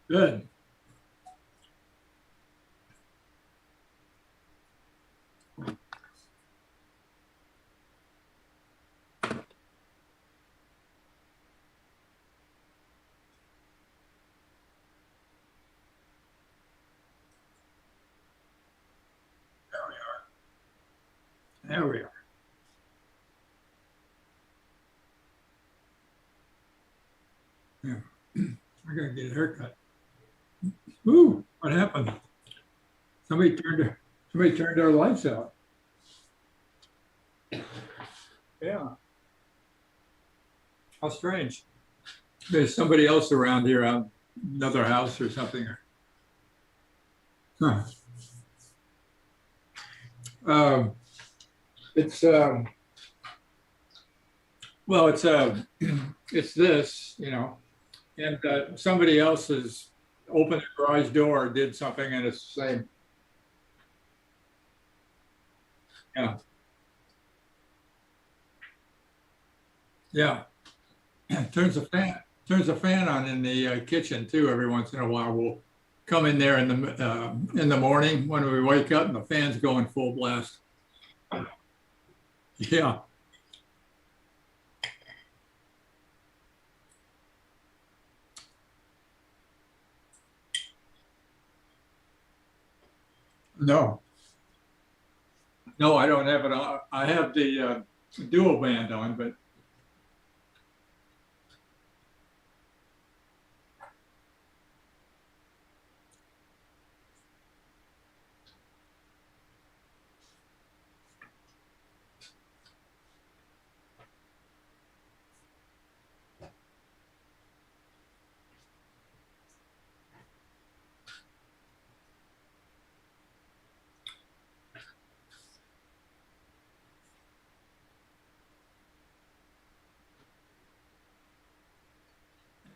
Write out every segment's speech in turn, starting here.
Good. There we are. Yeah. I gotta get a haircut. Ooh, what happened? Somebody turned our lights out. Yeah. How strange. There's somebody else around here on another house or something. Huh. Um, it's well, it's this, and somebody else has opened the garage door, did something, and it's the same. Yeah, yeah. Turns the fan on in the kitchen too. Every once in a while, we'll come in there in the morning when we wake up, and the fan's going full blast. Yeah, no, no, I don't have it on. I have the dual band on, but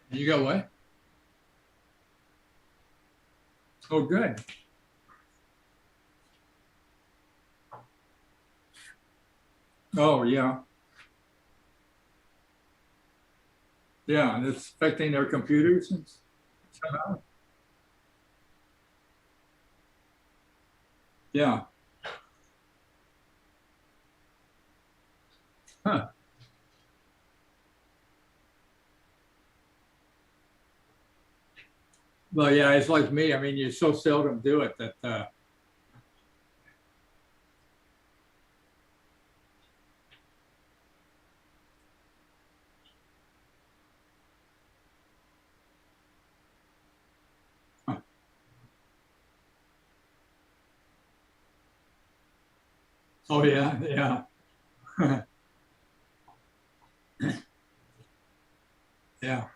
you got what? Oh, good. Oh, yeah, yeah, and it's affecting their computers and somehow. Yeah. Huh. Well, yeah, it's like me. I mean, you so seldom do it that. Huh. Oh, yeah, yeah, yeah,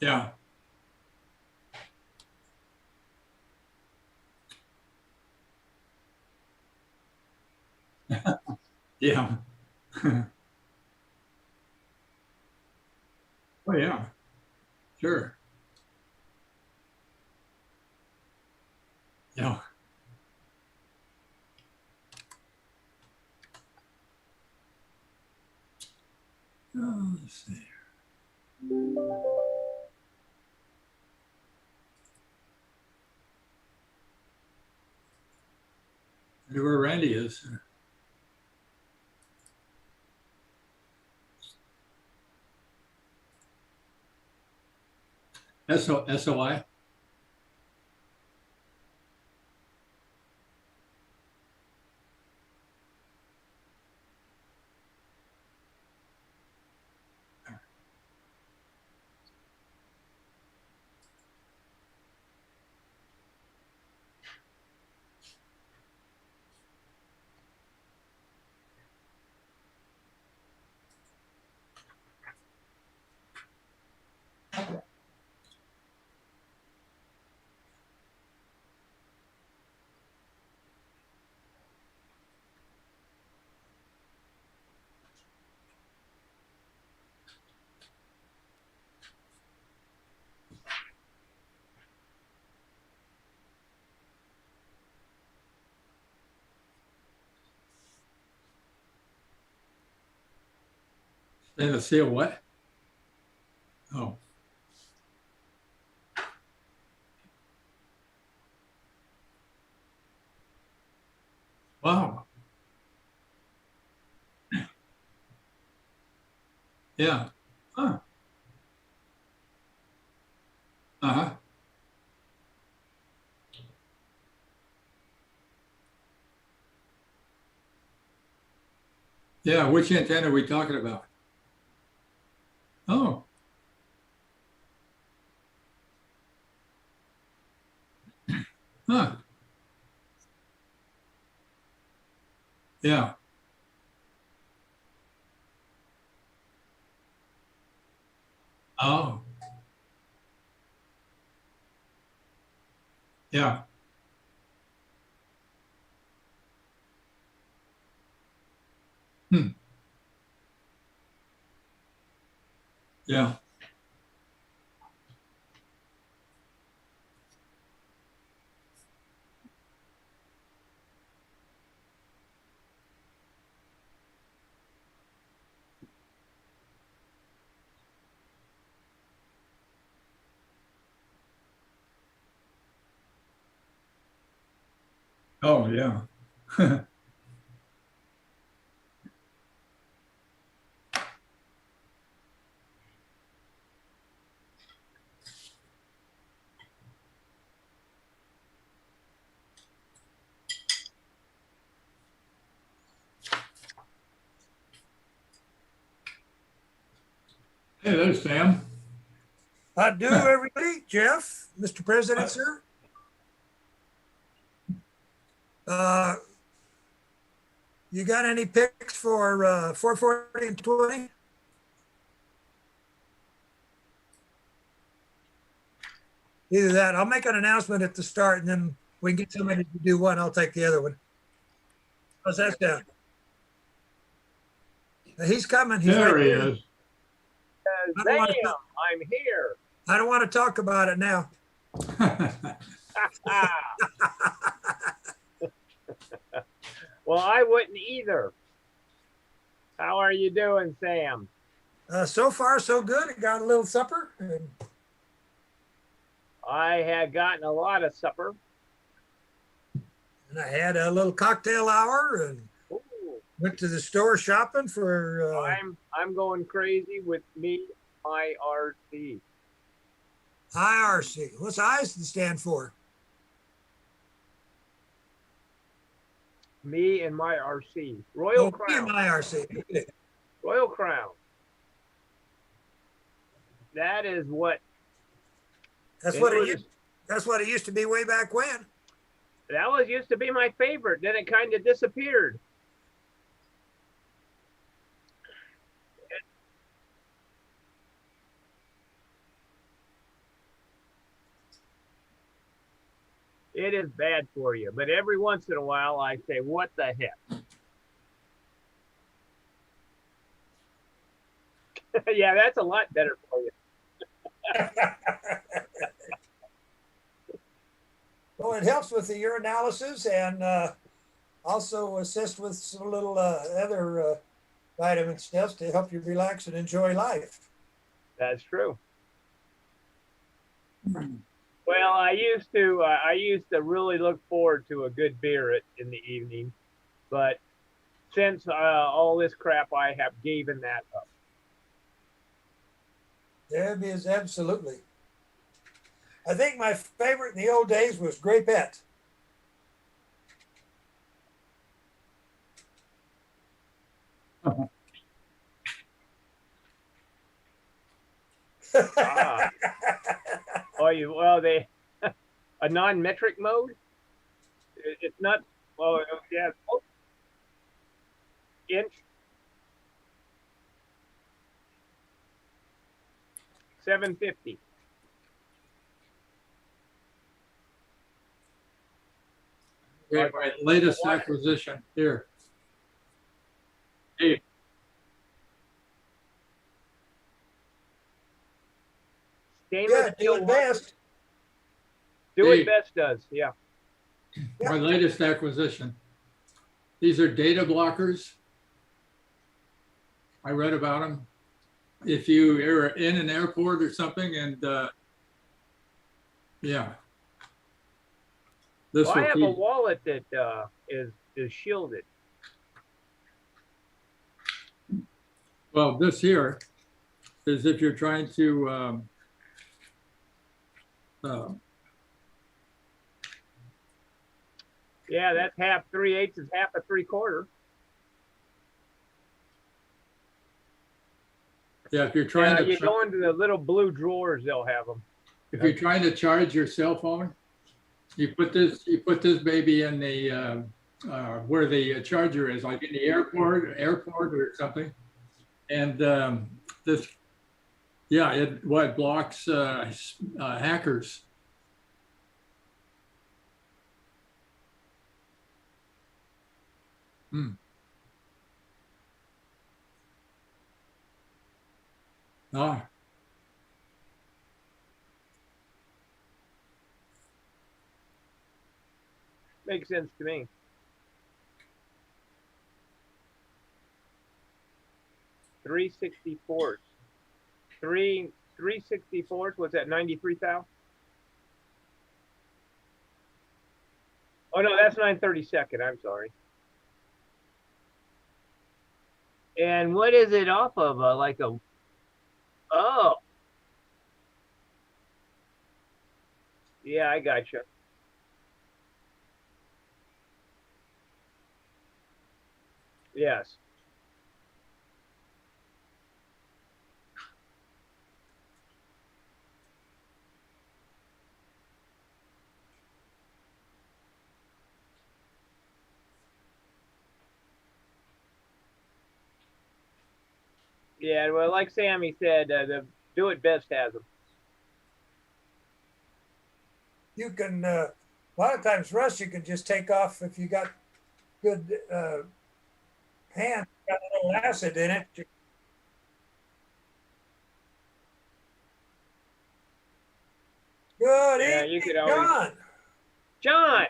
yeah. Yeah. Oh, yeah, sure. Yeah. Oh, let's see. Where Randy is. SOI. And the seal what? Oh. Wow. Yeah. Huh. Uh-huh. Yeah, which antenna are we talking about? Oh, huh. Yeah. Oh, yeah. Hmm. Yeah. Oh, yeah. Hey, there's Sam. I do, everybody. Jeff, Mr. President, sir. Uh, you got any picks for 440 and 20? Either that. I'll make an announcement at the start and then we can get somebody to do one. I'll take the other one. How's that sound? He's coming. He's right There he here. is. I don't, want to, I'm here. I don't want to talk about it now. Well, I wouldn't either. How are you doing, Sam? So far, so good. I got a little supper. And I had gotten a lot of supper. I had a little cocktail hour and Ooh, went to the store shopping for. I'm going crazy with me, my RC. IRC. What's I stand for? Me and my RC. Royal Oh, Crown. IRC. Royal Crown. That is what. That's what it used to be way back when. That was used to be my favorite. Then it kind of disappeared. It is bad for you, but every once in a while I say, what the heck? Yeah, that's a lot better for you. Well, it helps with the urinalysis and also assist with some little other vitamin stuff to help you relax and enjoy life. That's true. Well, I used to really look forward to a good beer in the evening, but since all this crap, I have given that up. There is absolutely. I think my favorite in the old days was Grapette. Ah. They a non-metric mode. It's not. Well, yeah, inch 750. Okay, my latest acquisition here. Hey, Stainless do it best. Do Hey. it best does, yeah. my latest acquisition. These are data blockers. I read about them. if you are in an airport or something, and yeah, this Well, will I have a keep. wallet that is shielded. Well, this here is if you're trying to uh, Yeah, that's half 3/8 is half a 3/4. yeah, if you're trying Yeah, to you go into the little blue drawers, they'll have them. if you're trying to charge your cell phone, you put this baby in the where the charger is, like in the airport or something, and this, yeah, it blocks hackers. Hmm. Ah, Makes sense to me. $364. 364. What's that? 93,000. Oh no, that's 932nd. I'm sorry. And what is it off of? Like a oh yeah, I got you. Yes. Yeah, well, like Sammy said, the Do It Best has them. You can, a lot of times, Russ, you can just take off if you got good hands, got a little acid in it. Good Yeah, evening, you could always. John. John.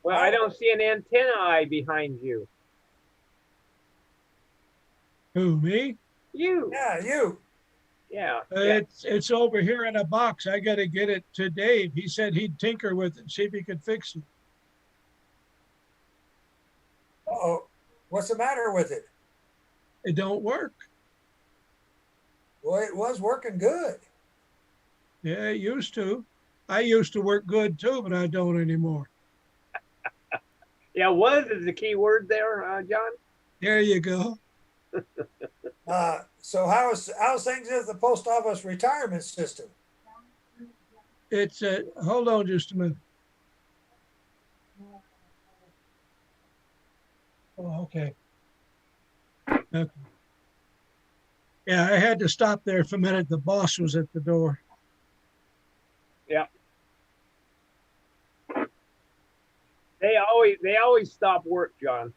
Well, I don't see an antennae behind you. Who, me? You. Yeah, you. Yeah. Yeah. It's over here in a box. I got to get it to Dave. He said he'd tinker with it and see if he could fix it. Uh-oh. What's the matter with it? It don't work. Well, it was working good. Yeah, it used to. I used to work good too, but I don't anymore. Yeah, was is the key word there, John. There you go. So how's things at the post office retirement system? It's hold on just a minute. Oh, okay. Okay. Yeah, I had to stop there for a minute. The boss was at the door. Yeah. They always stop work, John.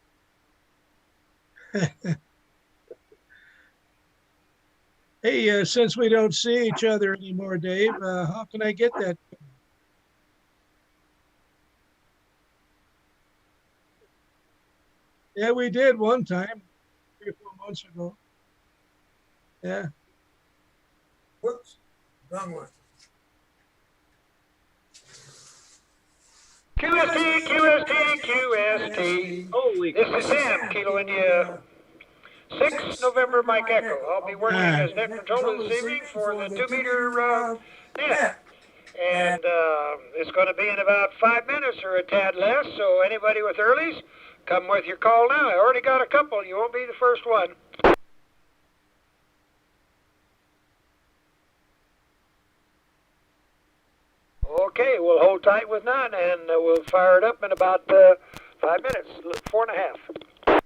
Hey, since we don't see each other anymore, Dave, how can I get that? Yeah, we did one time, 3 or 4 months ago. Yeah. Whoops, wrong one. QST. Holy This is Sam, Kilo India 6, November, Mike Echo. I'll be working as net controller this evening for the 2-meter net. And it's going to be in about 5 minutes or a tad less, so anybody with earlies, come with your call now. I already got a couple. You won't be the first one. Okay, we'll hold tight with none, and we'll fire it up in about 5 minutes, 4.5.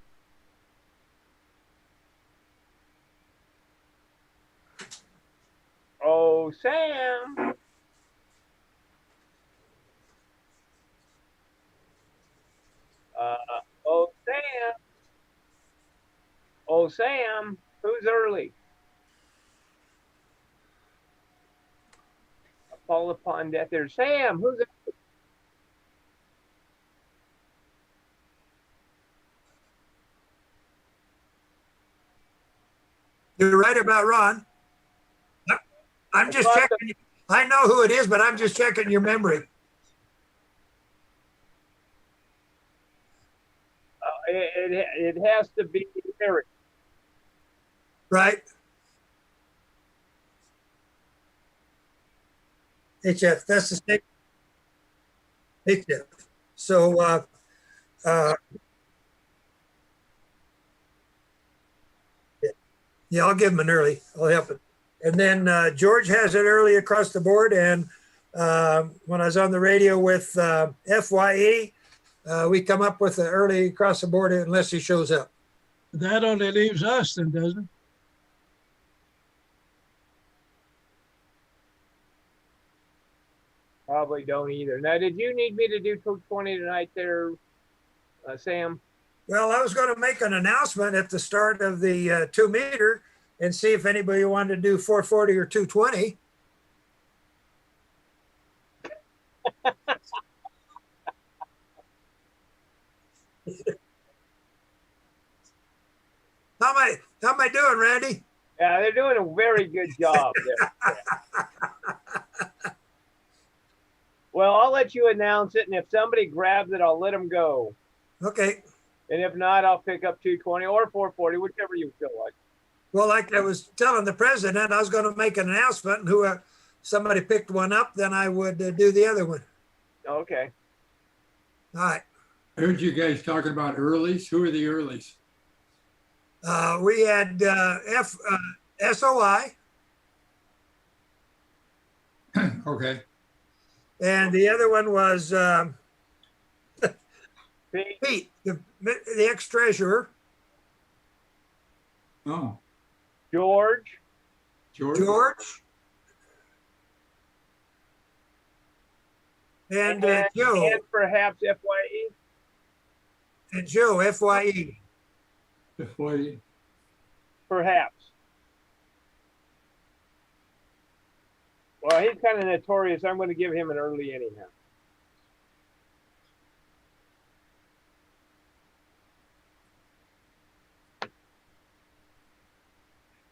Oh, Sam. Oh, Sam. Oh, Sam. Who's early? I fall upon death there. Sam, who's early? You're right about Ron. I'm just checking. I know who it is, but I'm just checking your memory. It has to be Eric. Right. HF, that's the state. HF. So, yeah, I'll give him an early. I'll help him. And then George has it early across the board. And when I was on the radio with FYE, we come up with an early across the board unless he shows up. That only leaves us then, doesn't it? Probably don't either. Now, did you need me to do 220 tonight there, Sam? Well, I was going to make an announcement at the start of the 2 meter and see if anybody wanted to do 440 or 220. How am I doing, Randy? Yeah, they're doing a very good job there. Well, I'll let you announce it, and if somebody grabs it, I'll let them go. Okay. And if not, I'll pick up 220 or 440, whichever you feel like. Well, like I was telling the president, I was going to make an announcement, and who somebody picked one up, then I would do the other one. Okay. All right. I heard you guys talking about earlies. Who are the earlies? We had SOI. Okay. And the other one was Pete, the ex-treasurer. Oh. George. And Joe. And perhaps FYE. And Joe, FYE. FYE. Perhaps. Well, he's kind of notorious. I'm going to give him an early anyhow.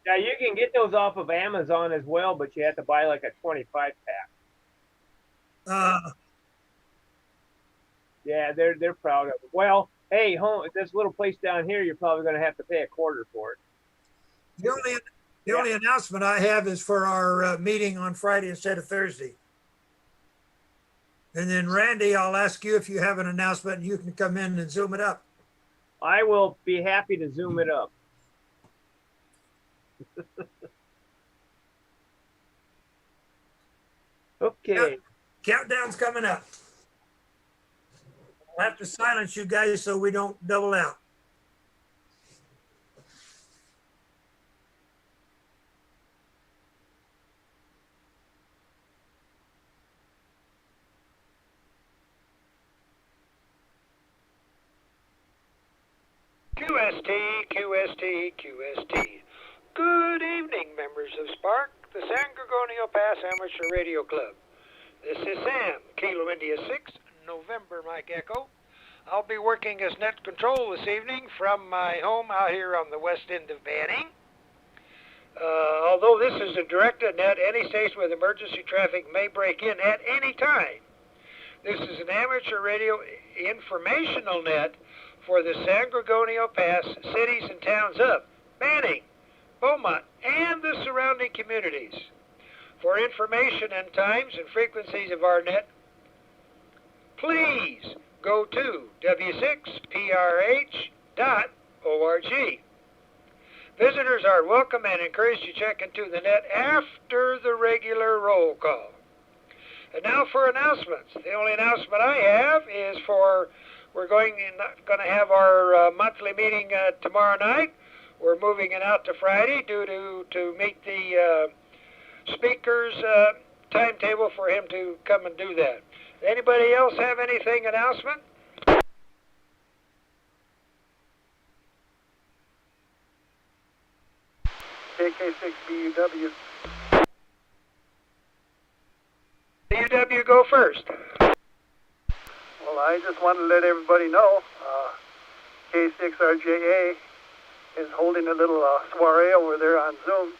Now, you can get those off of Amazon as well, but you have to buy like a 25 pack. Yeah, they're proud of it. Well, hey, this little place down here, you're probably going to have to pay a quarter for it. The only announcement I have is for our meeting on Friday instead of Thursday. And then Randy, I'll ask you if you have an announcement and you can come in and zoom it up. I will be happy to zoom it up. Okay. Countdown's coming up. I'll have to silence you guys so we don't double out. QST. Good evening, members of SPARC, the San Gorgonio Pass Amateur Radio Club. This is Sam, Kilo India 6, November Mike Echo. I'll be working as net control this evening from my home out here on the west end of Banning. Although this is a directed net, any station with emergency traffic may break in at any time. This is an amateur radio informational net for the San Gorgonio Pass cities and towns of Banning, Beaumont, and the surrounding communities. For information and times and frequencies of our net, please go to w6prh.org. Visitors are welcome and encouraged to check into the net after the regular roll call. And now for announcements. The only announcement I have is we're going to have our monthly meeting tomorrow night. We're moving it out to Friday due to meet the speaker's timetable for him to come and do that. Anybody else have anything announcement? KK6BUW. BUW, go first. Well, I just want to let everybody know K6RJA is holding a little soiree over there on Zoom.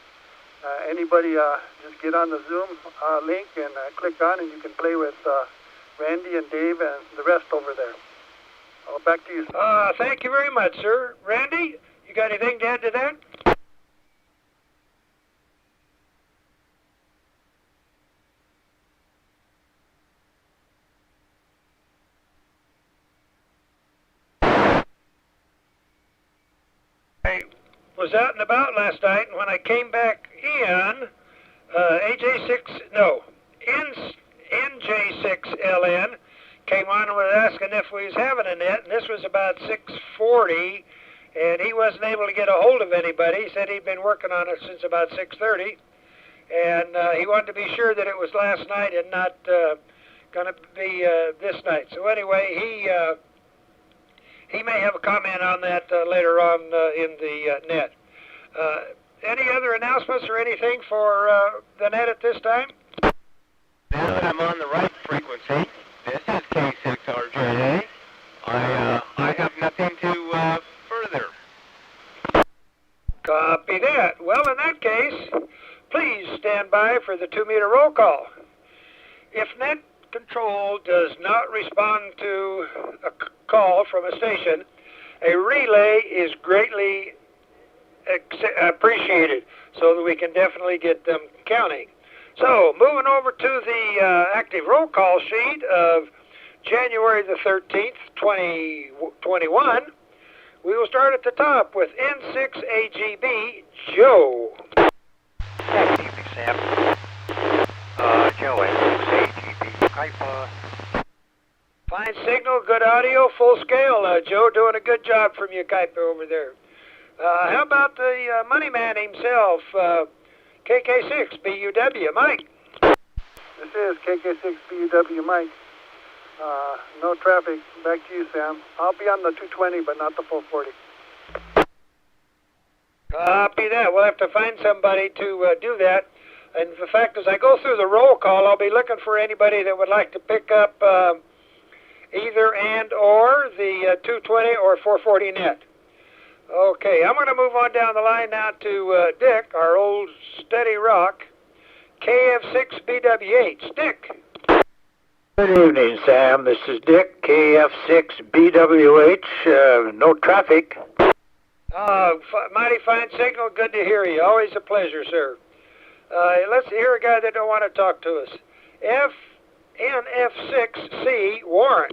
Anybody just get on the Zoom link and click on, and you can play with Randy and Dave and the rest over there. Back to you. Thank you very much, sir. Randy, you got anything to add to that? I was out and about last night, and when I came back in, NJ6LN came on and was asking if we was having a net, and this was about 6:40, and he wasn't able to get a hold of anybody. He said he'd been working on it since about 6:30, and he wanted to be sure that it was last night and not going to be this night. So anyway, he may have a comment on that later on in the net. Any other announcements or anything for the net at this time? Now that I'm on the right frequency, this is K6RJA. I have nothing to further. Copy that. Well, in that case, please stand by for the 2-meter roll call. If net control does not respond to a call from a station, a relay is greatly appreciated so that we can definitely get them counting. So, moving over to the active roll call sheet of January the 13th, 2021, we will start at the top with N6AGB, Joe. Good evening, Sam. Joe, N6AGB, Kaipa. Fine signal, good audio, full scale. Joe, doing a good job from you, Kuiper, over there. How about the money man himself, KK6 BUW, Mike? This is KK6 BUW Mike. No traffic. Back to you, Sam. I'll be on the 220, but not the 440. Copy that. We'll have to find somebody to do that. And the fact is, I go through the roll call, I'll be looking for anybody that would like to pick up either and or the 220 or 440 net. Okay, I'm going to move on down the line now to Dick, our old steady rock, KF6BWH. Dick. Good evening, Sam. This is Dick, KF6BWH. No traffic. Mighty fine signal. Good to hear you. Always a pleasure, sir. Let's hear a guy that don't want to talk to us. NF6C Warren.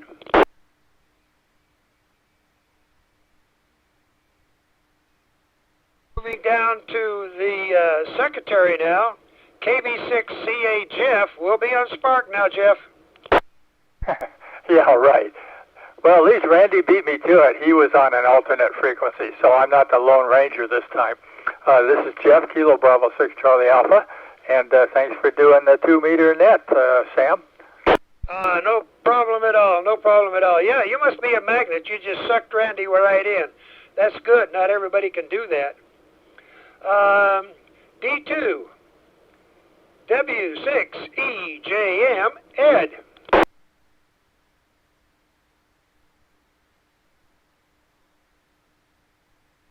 Moving down to the secretary now, KB6CA Jeff. We'll be on SPARC now, Jeff. Yeah, right. Well, at least Randy beat me to it. He was on an alternate frequency, so I'm not the Lone Ranger this time. This is Jeff, Kilo Bravo 6 Charlie Alpha, and thanks for doing the 2-meter net, Sam. No problem at all. No problem at all. Yeah, you must be a magnet. You just sucked Randy right in. That's good. Not everybody can do that. D2, W6EJM, Ed.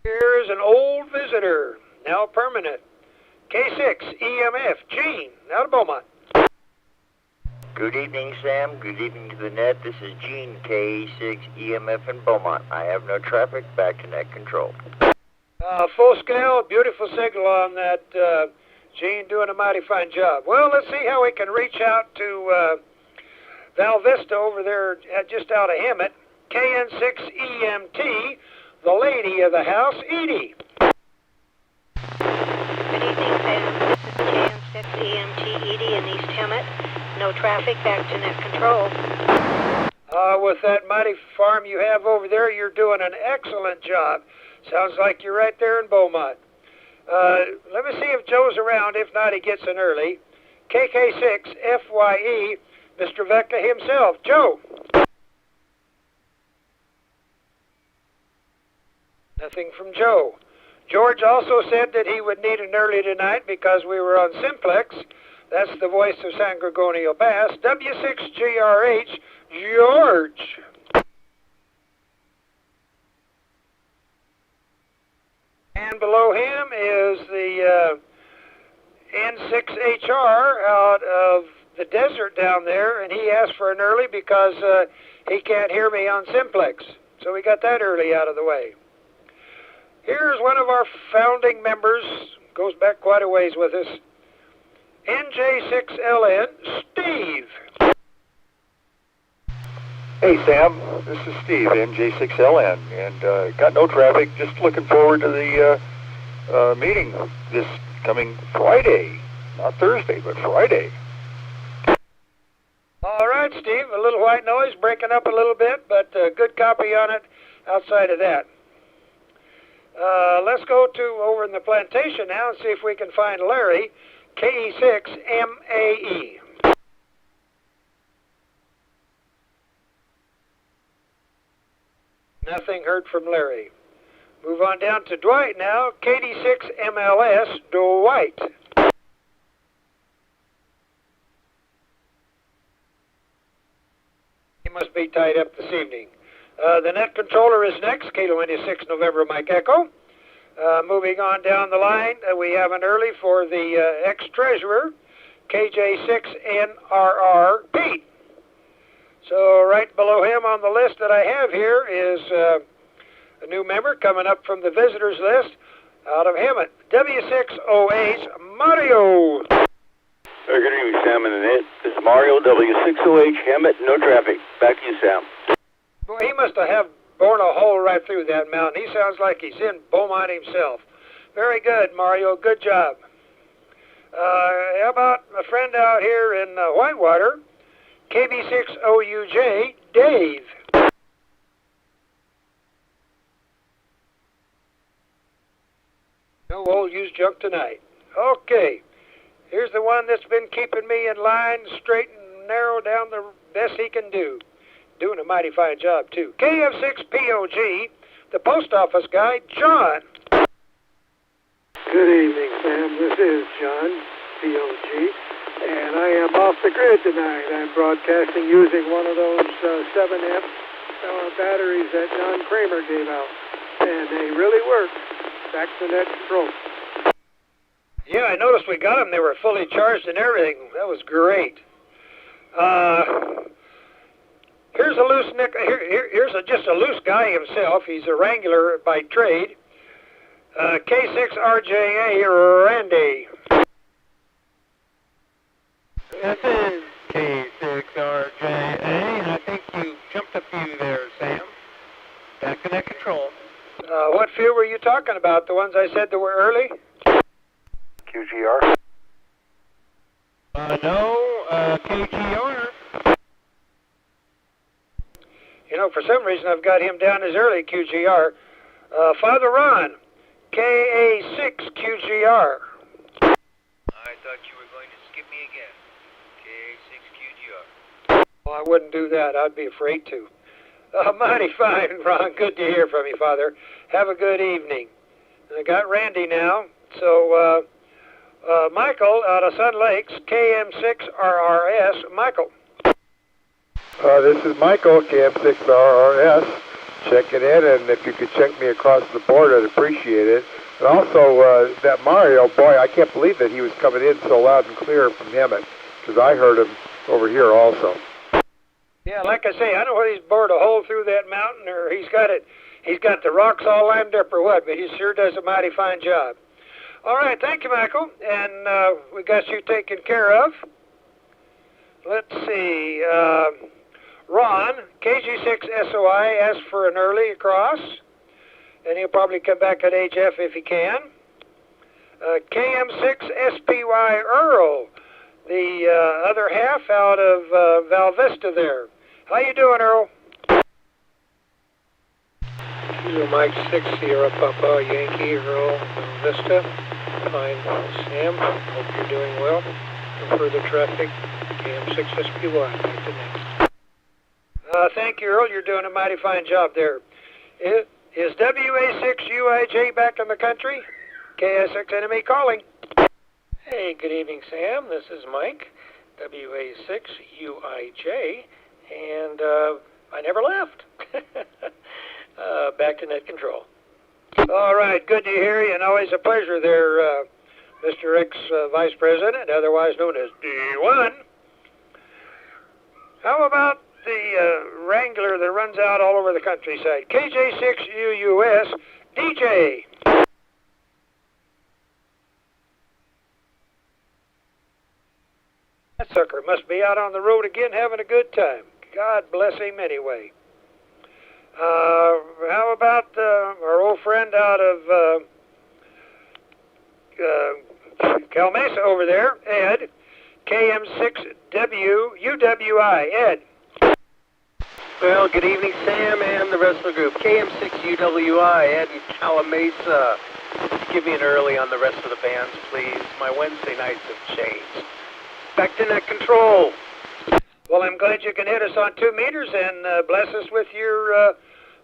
Here's an old visitor, now permanent. K6EMF, Gene, now to Beaumont. Good evening, Sam. Good evening to the net. This is Gene, K6EMF in Beaumont. I have no traffic. Back to net control. Full scale, beautiful signal on that. Gene doing a mighty fine job. Well, let's see how we can reach out to Val Vista over there just out of Hemet. KN6EMT, the lady of the house, Edie. Good evening, Sam. This is KN6EMT Edie in East Hemet. No traffic, back to net control. With that mighty farm you have over there, you're doing an excellent job. Sounds like you're right there in Beaumont. Let me see if Joe's around. If not, he gets in early. KK6 FYE, Mr. Vecca himself. Joe. Nothing from Joe. George also said that he would need an early tonight because we were on Simplex. That's the voice of San Gorgonio Bass. W6GRH, George. And below him is the N6HR out of the desert down there, and he asked for an early because he can't hear me on Simplex. So we got that early out of the way. Here's one of our founding members, goes back quite a ways with us, NJ6LN, Steve. Hey Sam, this is Steve, NJ6LN, and got no traffic, just looking forward to the meeting this coming Friday. Not Thursday, but Friday. All right, Steve, a little white noise, breaking up a little bit, but good copy on it outside of that. Let's go to over in the plantation now and see if we can find Larry, KE6MAE. Nothing heard from Larry. Move on down to Dwight now, KD6MLS, Dwight. He must be tied up this evening. The net controller is next, Kilo India 6 November Mike Echo. Moving on down the line, we have an early for the ex-treasurer, KJ6NRR Pete. So right below him on the list that I have here is a new member coming up from the visitors list out of Hemet, W6OH Mario. Good evening, Sam and Annette. This is Mario, W6OH Hemet, no traffic. Back to you, Sam. Boy, he must have bored a hole right through that mountain. He sounds like he's in Beaumont himself. Very good, Mario. Good job. How about my friend out here in Whitewater, KB6OUJ, Dave. No old used junk tonight. Okay. Here's the one that's been keeping me in line, straight and narrow down the best he can do. Doing a mighty fine job, too. KF6POG, the post office guy, John. Good evening, Sam. This is John, POG, and I am off the grid tonight. I'm broadcasting using one of those 7-amp batteries that John Kramer gave out, and they really work. Back to net control. Yeah, I noticed we got them. They were fully charged and everything. That was great. Here's a loose here's just a loose guy himself. He's a wrangler by trade. K6RJA Randy. This is K6RJA, and I think you jumped a few there, Sam. Back to net control. What few were you talking about? The ones I said that were early? QGR? No, KGR. You know, for some reason I've got him down as early QGR. Father Ron, KA6QGR. I thought you were going to skip me again. KA6QGR. Well, I wouldn't do that. I'd be afraid to. Mighty fine, Ron. Good to hear from you, Father. Have a good evening. I got Randy now. So, Michael out of Sun Lakes, KM6RRS. Michael. This is Michael, KM6RRS, checking in, and if you could check me across the board, I'd appreciate it. And also, that Mario, boy, I can't believe that he was coming in so loud and clear from Hemet, because I heard him over here also. Yeah, like I say, I don't know whether he's bored a hole through that mountain or he's got the rocks all lined up or what, but he sure does a mighty fine job. All right, thank you, Michael, and we got you taken care of. Let's see, Ron, KG6SOI asked for an early across, and he'll probably come back at HF if he can. KM6SPY Earl, the other half out of Val Vista there. How you doing, Earl? Kilo Mike 6, Sierra Papa, Yankee, Earl, Val Vista. Fine, Sam. Hope you're doing well. No further traffic. KM6SPY, back to next. Thank you, Earl. You're doing a mighty fine job there. Is WA6UIJ back in the country? KS6 enemy calling. Hey, good evening, Sam. This is Mike, WA6UIJ, and I never left. Back to net control. All right, good to hear you, and always a pleasure there, Mr. X Vice President, otherwise known as D1. How about the Wrangler that runs out all over the countryside? KJ6UUS DJ. That sucker must be out on the road again having a good time. God bless him anyway. How about our old friend out of Cal Mesa over there, Ed, KM6WUWI, Ed. Well, good evening, Sam and the rest of the group. KM6UWI, Ed in Calamasa. Give me an early on the rest of the bands, please. My Wednesday nights have changed. Back to net control. Well, I'm glad you can hit us on 2 meters and bless us with your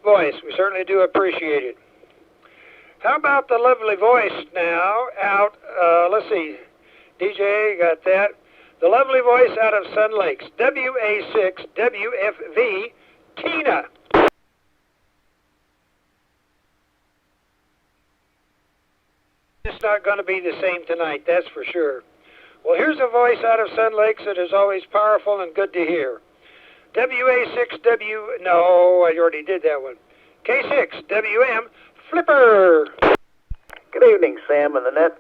voice. We certainly do appreciate it. How about the lovely voice now out, let's see, DJ, got that. The lovely voice out of Sun Lakes, WA6WFV, Tina. It's not going to be the same tonight, that's for sure. Well, here's a voice out of Sun Lakes that is always powerful and good to hear. WA6W, no, I already did that one. K6WM, Flipper. Good evening, Sam and the net.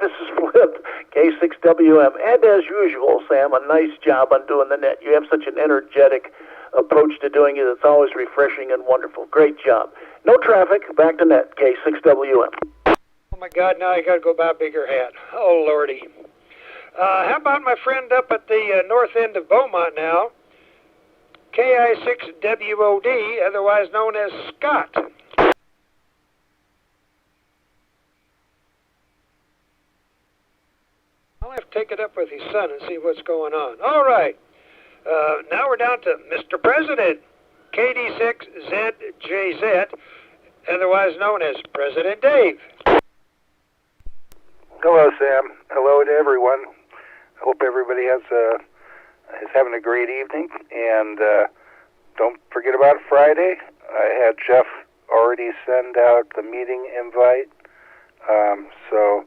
This is Flip, K6WM. And as usual, Sam, a nice job on doing the net. You have such an energetic approach to doing it. It's always refreshing and wonderful. Great job. No traffic, back to net, K6WM. Oh, my God, now I got to go buy a bigger hat. Oh, Lordy. How about my friend up at the north end of Beaumont now? KI6WOD, otherwise known as Scott. I'll have to take it up with his son and see what's going on. All right. Now we're down to Mr. President, KD6ZJZ, otherwise known as President Dave. Hello, Sam. Hello to everyone. I hope everybody is having a great evening. And don't forget about Friday. I had Jeff already send out the meeting invite. So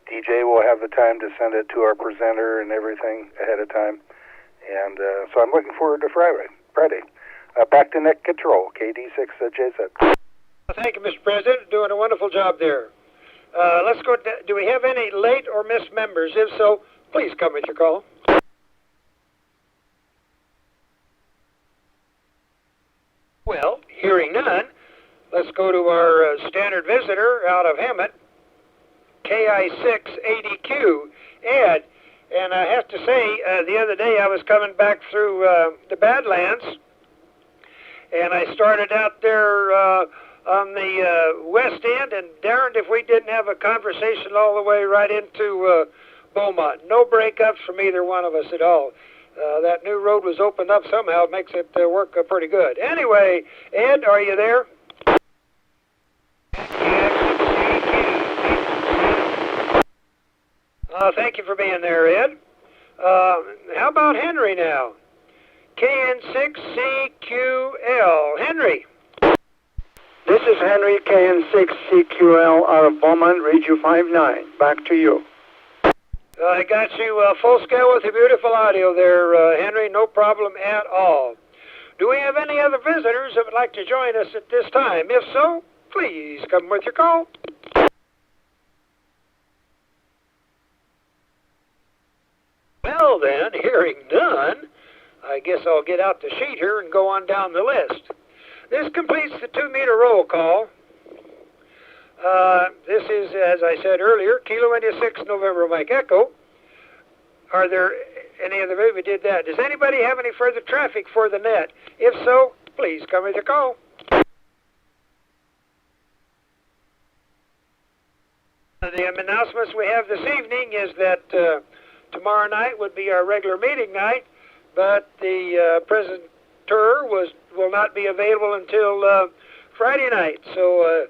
DJ will have the time to send it to our presenter and everything ahead of time. And so I'm looking forward to Friday. Back to net control, KD6JZ. Thank you, Mr. President. Doing a wonderful job there. Let's go. Do we have any late or missed members? If so, please come with your call. Well, hearing none, let's go to our standard visitor out of Hemet, KI680Q, Ed. And I have to say, the other day I was coming back through the Badlands, and I started out there on the west end, and darned if we didn't have a conversation all the way right into Beaumont. No breakups from either one of us at all. That new road was opened up somehow. It makes it work pretty good. Anyway, Ed, are you there? Thank you for being there, Ed. How about Henry now? KN6CQL. Henry. This is Henry, KN6CQL out of Beaumont, Region 59. Back to you. I got you full scale with the beautiful audio there, Henry. No problem at all. Do we have any other visitors that would like to join us at this time? If so, please come with your call. Well then, hearing none, I guess I'll get out the sheet here and go on down the list. This completes the 2-meter roll call. This is, as I said earlier, Kilo India 6 November Mike Echo. Are there any other, we did that. Does anybody have any further traffic for the net? If so, please come with your call. The announcements we have this evening is that tomorrow night would be our regular meeting night, but the presenter will not be available until Friday night. So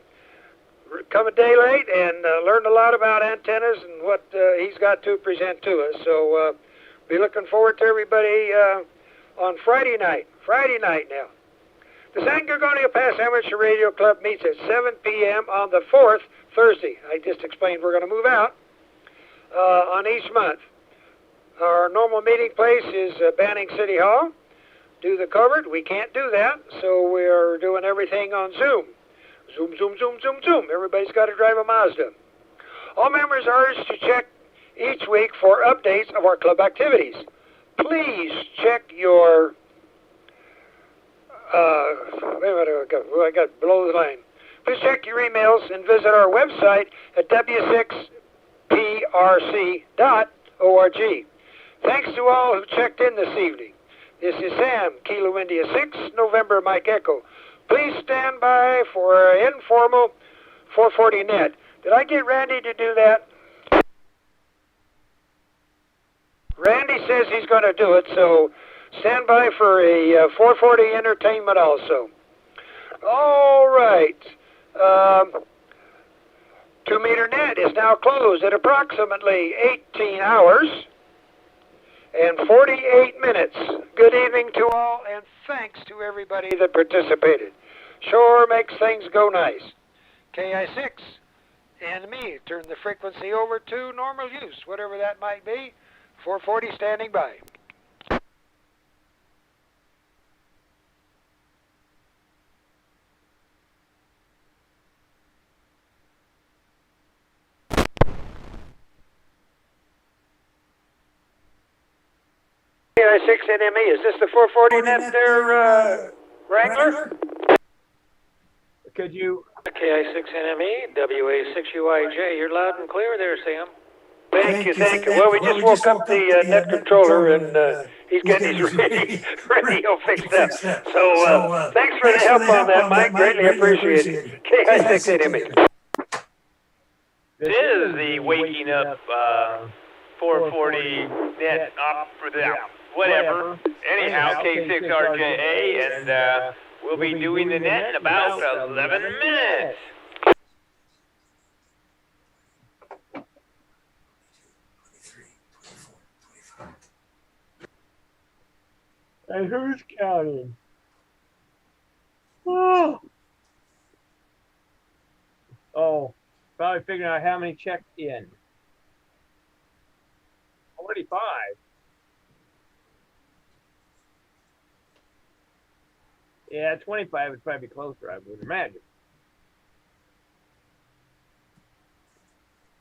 come a day late and learn a lot about antennas and what he's got to present to us. So be looking forward to everybody on Friday night. Friday night now. The San Gorgonio Pass Amateur Radio Club meets at 7 p.m. on the 4th, Thursday. I just explained we're going to move out. on each month. Our normal meeting place is Banning City Hall. Do the covered. We can't do that, so we're doing everything on Zoom. Zoom, zoom, zoom, zoom, zoom. Everybody's got to drive a Mazda. All members are urged to check each week for updates of our club activities. Please check your, wait a minute, I got below the line. Please check your emails and visit our website at w6prc.org. Thanks to all who checked in this evening. This is Sam, Kilo India 6, November Mike Echo. Please stand by for an informal 440 net. Did I get Randy to do that? Randy says he's going to do it, so stand by for a 440 entertainment also. All right. 2-meter net is now closed at approximately 18 hours and 48 minutes. Good evening to all, and thanks to everybody that participated. Sure makes things go nice. KI6 and me turn the frequency over to normal use, whatever that might be. 440 standing by. KI6 NME, is this the 440 net there, Wrangler? Could you? KI6 NME, WA6UIJ, you're loud and clear there, Sam. Thank you. Well, we just woke up the net controller, and he's getting his radio fixed up. So thanks for the help on that, Mike. Greatly appreciated. KI6 NME. This is the waking up 440 net up for the whatever. Anyhow, K6RJA, and we'll be doing the net in about 11 minutes. And who's counting? Oh, probably figuring out how many checked in. 45. Yeah, 25 would probably be closer, I would imagine.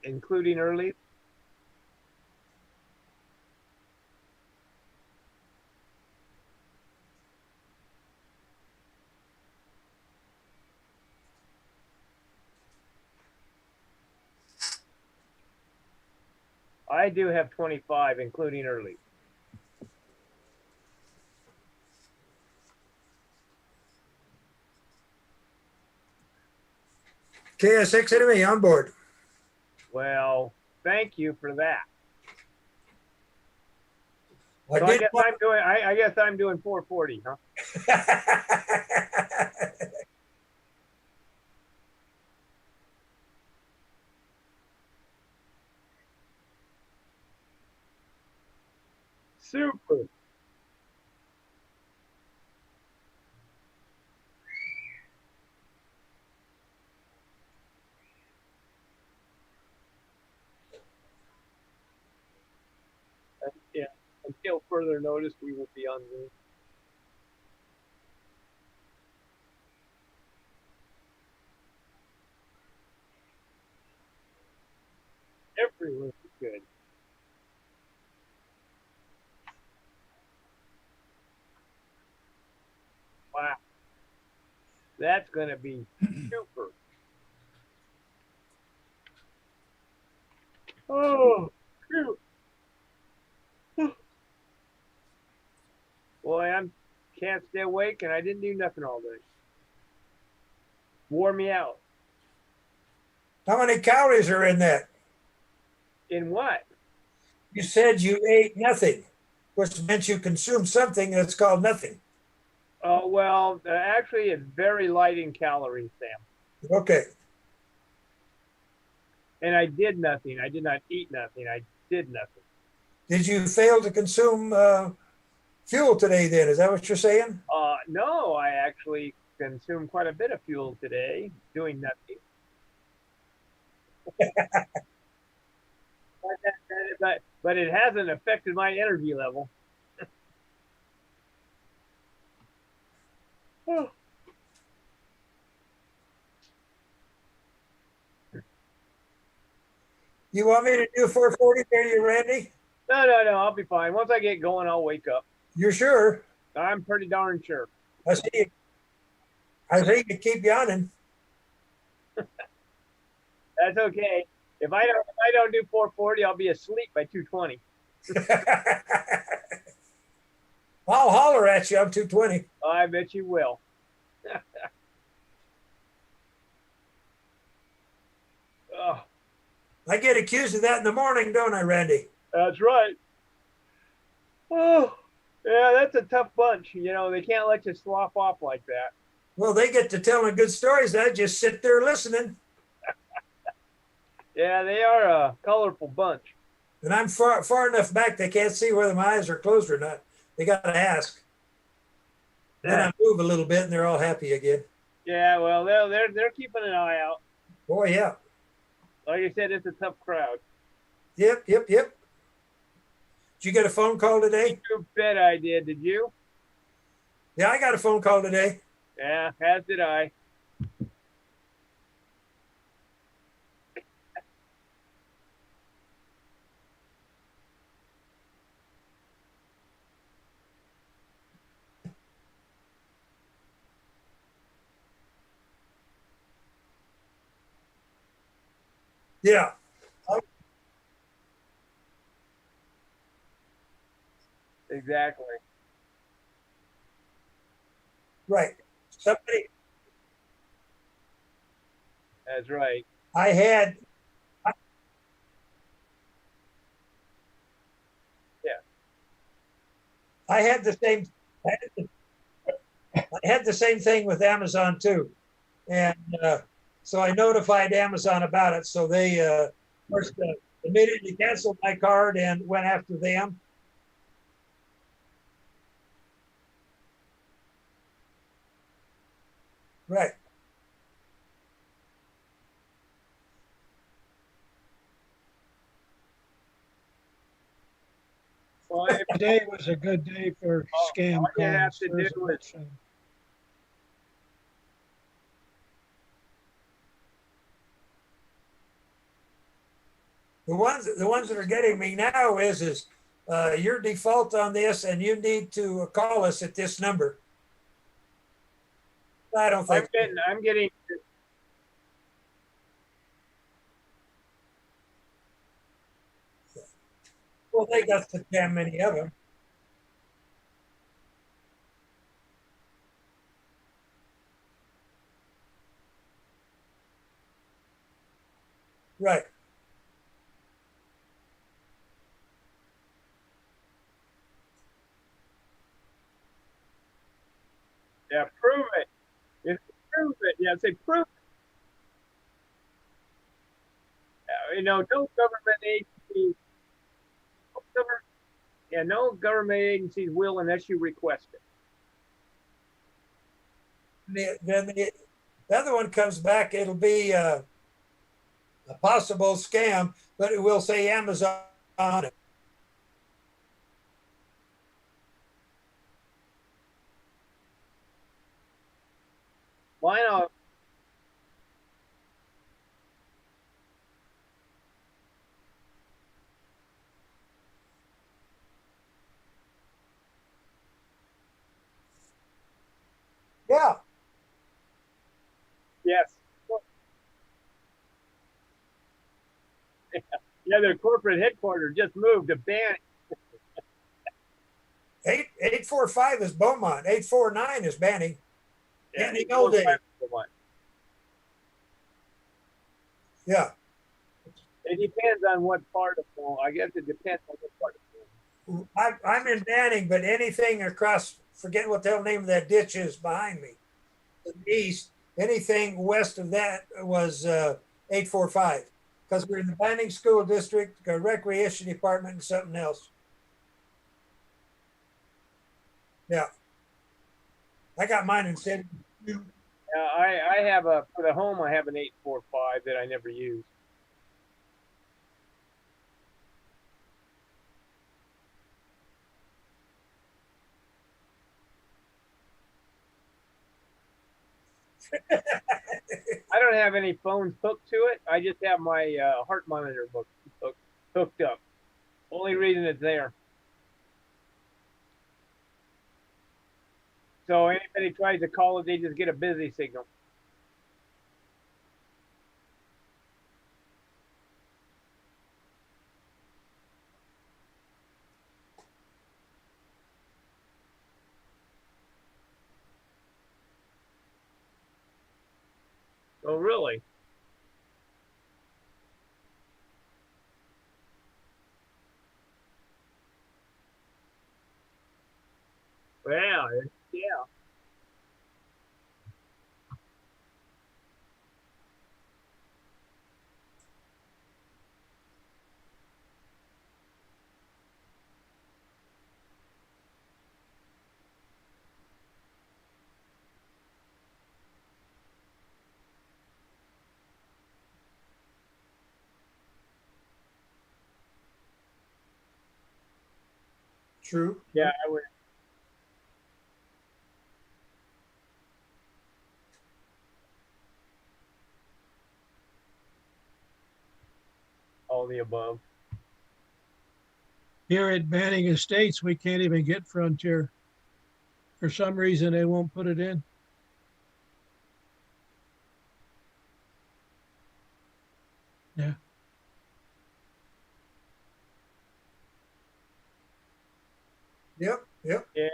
Including early. I do have 25, including early. KS6 enemy on board. Well, thank you for that. I So I guess I'm doing 440, huh? Super. Yeah, until further notice, we will be on Zoom. Everyone is good. Wow. That's going to be super. Oh, shoot. Boy, I can't stay awake, and I didn't do nothing all day. Wore me out. How many calories are in that? In what? You said you ate nothing, which meant you consumed something that's called nothing. Oh, well, actually, it's very light in calories, Sam. Okay. And I did nothing. I did not eat nothing. I did nothing. Did you fail to consume fuel today then? Is that what you're saying? No, I actually consumed quite a bit of fuel today, doing nothing. but it hasn't affected my energy level. Oh. You want me to do 440 there, you Randy? No, I'll be fine. Once I get going, I'll wake up. You're sure? I'm pretty darn sure. I see you keep yawning. That's okay. If I don't do 440, I'll be asleep by 220. I'll holler at you. I'm 220. I bet you will. Oh. I get accused of that in the morning, don't I, Randy? That's right. Oh, yeah, that's a tough bunch. You know, they can't let you slop off like that. Well, they get to telling good stories. I just sit there listening. Yeah, they are a colorful bunch. And I'm far enough back they can't see whether my eyes are closed or not. They got to ask. Yeah. Then I move a little bit and they're all happy again. Yeah, well, they're keeping an eye out. Boy, yeah. Like I said, it's a tough crowd. Yep. Did you get a phone call today? You bet I did. Did you? Yeah, I got a phone call today. Yeah, as did I. Yeah. Exactly. Right. Somebody. That's right. I had. Yeah. I had the same. I had the same thing with Amazon too, and so I notified Amazon about it. So they first immediately canceled my card and went after them. Right. Well, Today was a good day for scam all you have calls. to There's do a is- bunch of- The ones that are getting me now is your default on this, and you need to call us at this number. I don't think. I'm getting. Well, they got so damn many of them. Right. Yeah, prove it. Prove it. Yeah, say prove it. You know, no government agency. No government agencies will unless you request it. Then the other one comes back. It'll be a possible scam, but it will say Amazon on it. Why not? Yeah. Yes. Yeah, their corporate headquarters just moved to Banning. 845 is Beaumont. 849 is Banning. Yeah, In the old days. Yeah. It depends on what part of Beaumont. I guess it depends on what part of Beaumont. I'm in Banning, but anything across, forget what the hell name of that ditch is behind me. To the east, anything west of that was 845. Because we're in the Banning School District, a recreation department, and something else. Yeah. I got mine in 72. I have for the home, I have an 845 that I never use. I don't have any phones hooked to it. I just have my heart monitor hooked up. Only reason it's there. So anybody tries to call it, they just get a busy signal. Oh, really? Well, yeah. True. Yeah, I would. All the above. Here at Banning Estates, we can't even get Frontier. For some reason, they won't put it in. Yeah. Yep. Yep. Yeah.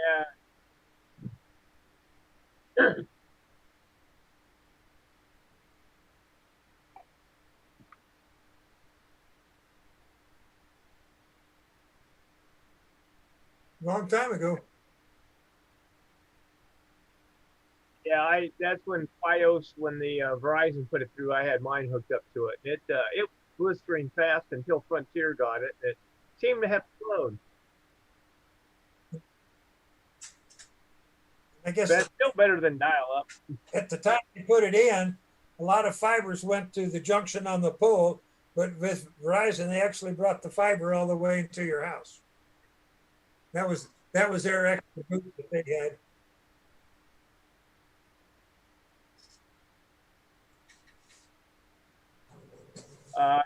Long time ago. Yeah, that's when FiOS, when the Verizon put it through, I had mine hooked up to it. It was blistering fast until Frontier got it. It seemed to have slowed. I guess that's still better than dial-up. At the time you put it in, a lot of fibers went to the junction on the pole, but with Verizon, they actually brought the fiber all the way into your house. That was their extra boost that they had. I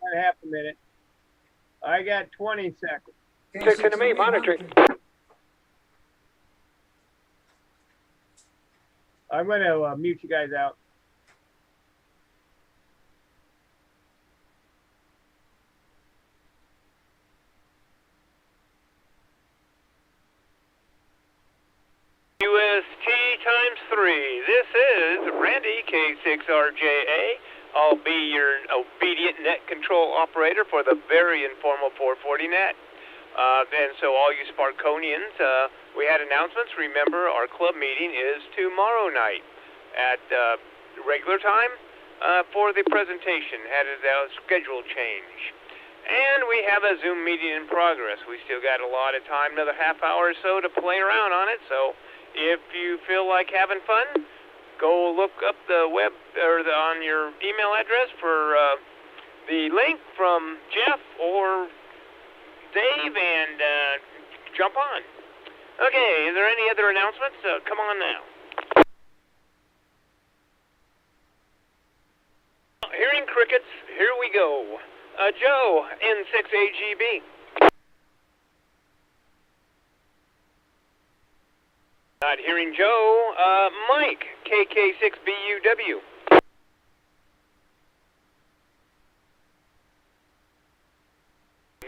got half a minute. I got 20 seconds. 16 to me, monitoring. I'm going to mute you guys out. UST times 3. This is Randy, K6RJA. I'll be your obedient net control operator for the very informal 440 net. And so all you Sparkonians, we had announcements. Remember, our club meeting is tomorrow night at regular time for the presentation. Had a schedule change. And we have a Zoom meeting in progress. We still got a lot of time, another half hour or so to play around on it. So if you feel like having fun, go look up the web or on your email address for the link from Jeff or Dave and jump on. Okay, is there any other announcements? Come on now. Hearing crickets, here we go. Joe, N6AGB. Not hearing Joe. Mike, KK6BUW.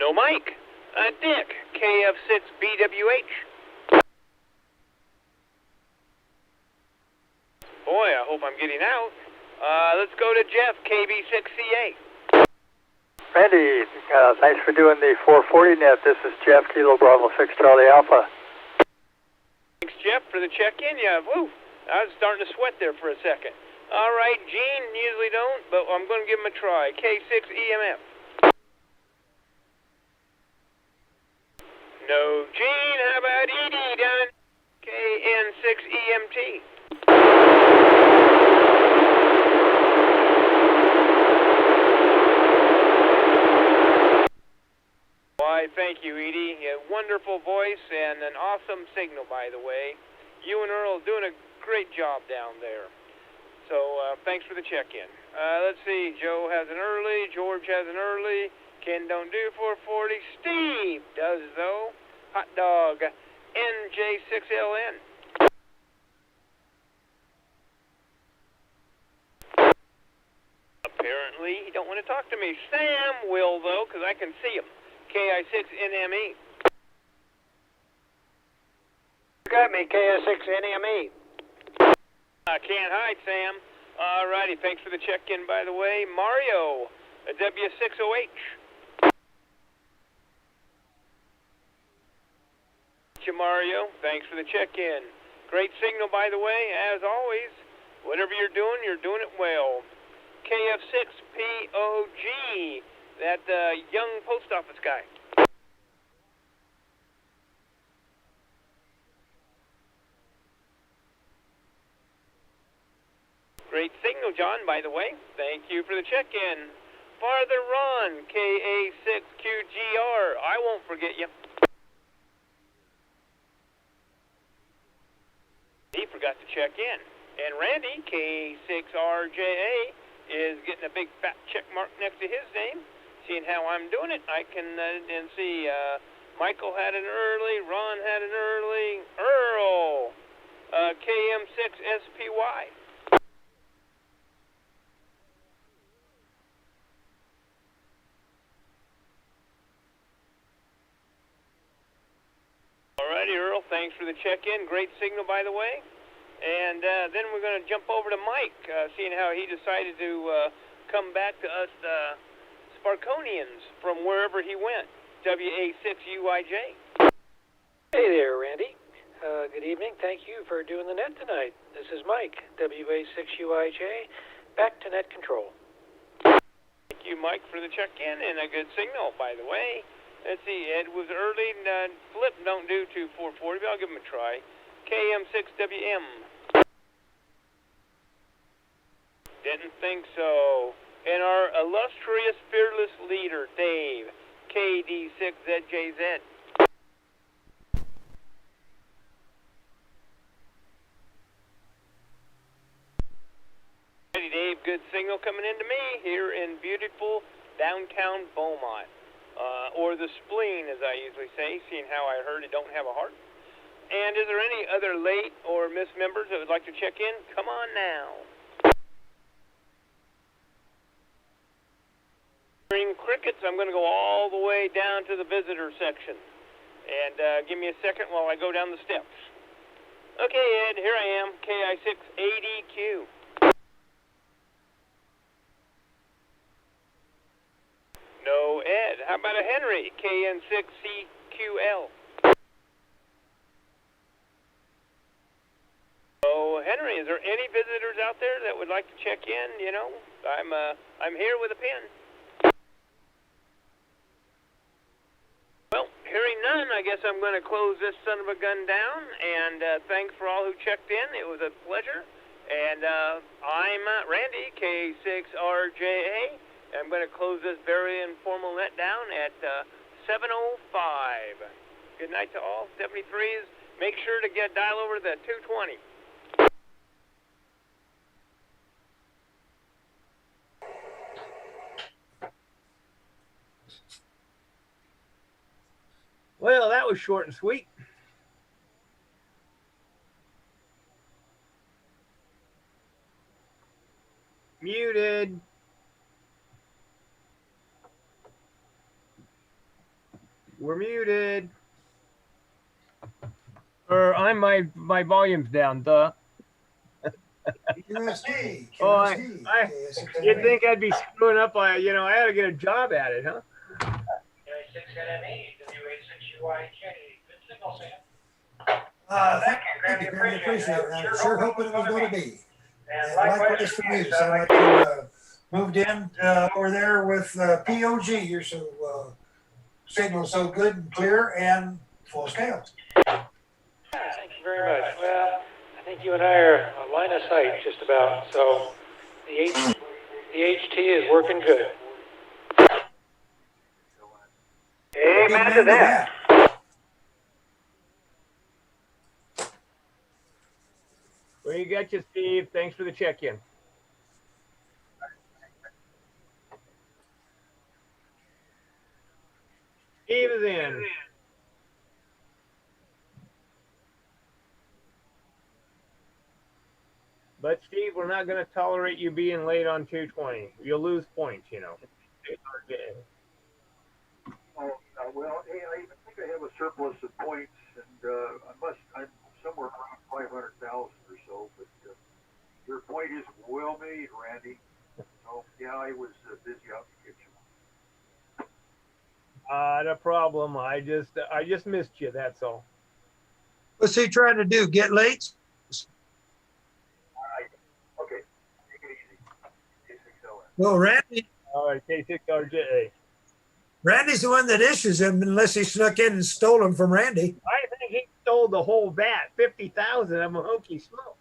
No Mike. Dick, KF6BWH. Boy, I hope I'm getting out. Let's go to Jeff, KB6CA. Randy, thanks for doing the 440 net. This is Jeff, Kilo Bravo 6 Charlie Alpha. Thanks, Jeff, for the check-in. Yeah, woo, I was starting to sweat there for a second. All right, Gene, usually don't, but I'm going to give him a try. K6EMF. No Gene, how about Edie down in KN6EMT? Why, thank you, Edie. A wonderful voice and an awesome signal, by the way. You and Earl doing a great job down there. So thanks for the check-in. Let's see. Joe has an early. George has an early. Ken don't do 440. Steve does, though. Hot dog. NJ6LN. Apparently, he don't want to talk to me. Sam will, though, because I can see him. KI6NME. You got me, KI6NME. Can't hide, Sam. Alrighty, thanks for the check-in, by the way. Mario, a W60H. Mario, thanks for the check-in. Great signal, by the way, as always. Whatever you're doing it well. KF6POG, that young post office guy. Great signal, John, by the way. Thank you for the check-in. Farther Run, KA6QGR. I won't forget you. He forgot to check in. And Randy, K6RJA, is getting a big fat check mark next to his name. Seeing how I'm doing it, I can and see Michael had an early, Ron had an early, Earl, KM6SPY. Alrighty, Earl, thanks for the check-in. Great signal, by the way. And then we're going to jump over to Mike, seeing how he decided to come back to us Sparconians from wherever he went, WA6UIJ. Hey there, Randy. Good evening. Thank you for doing the net tonight. This is Mike, WA6UIJ, back to net control. Thank you, Mike, for the check-in and a good signal, by the way. Let's see, Ed was early. Flip don't do 2440, but I'll give him a try. KM6WM. Didn't think so. And our illustrious, fearless leader, Dave, KD6ZJZ. Hey, Dave, good signal coming into me here in beautiful downtown Beaumont. Or the spleen, as I usually say, seeing how I heard it don't have a heart. And is there any other late or missed members that would like to check in? Come on now. During crickets, I'm going to go all the way down to the visitor section. And give me a second while I go down the steps. Okay, Ed, here I am, KI680Q. No, Ed. How about a Henry, KN6CQL? Oh, Henry, is there any visitors out there that would like to check in? You know, I'm here with a pen. Well, hearing none, I guess I'm going to close this son of a gun down. And thanks for all who checked in. It was a pleasure. And I'm Randy, K6RJA. I'm going to close this very informal net down at 7:05. Good night to all 73s. Make sure to dial over the 220. Well, that was short and sweet. Muted. We're muted. Or my volume's down, duh. QSD. Oh, you'd think I'd be screwing up. I ought to get a job at it, huh? Thank you, very appreciate it. I'm sure hoping it was going to be. And likewise for you. So I like you moved in over there with POG. You're so signal so good and clear and full scale. Thank you very much. Well, I think you and I are a line of sight just about. So the HT is working good. Amen to that. We got you, Steve. Thanks for the check-in. Steve is in. But Steve, we're not going to tolerate you being late on 220. You'll lose points, you know. Well, hey, I think I have a surplus of points, and I'm somewhere around 500,000 or so. But your point is well made, Randy. So yeah, I was busy out in the kitchen. No problem. I just missed you. That's all. What's he trying to do? Get late? Okay, take it easy. Well, Randy. All right, K6RJ. Randy's the one that issues them, unless he snuck in and stole them from Randy. I think he stole the whole vat, 50,000 of them, hokey smoke.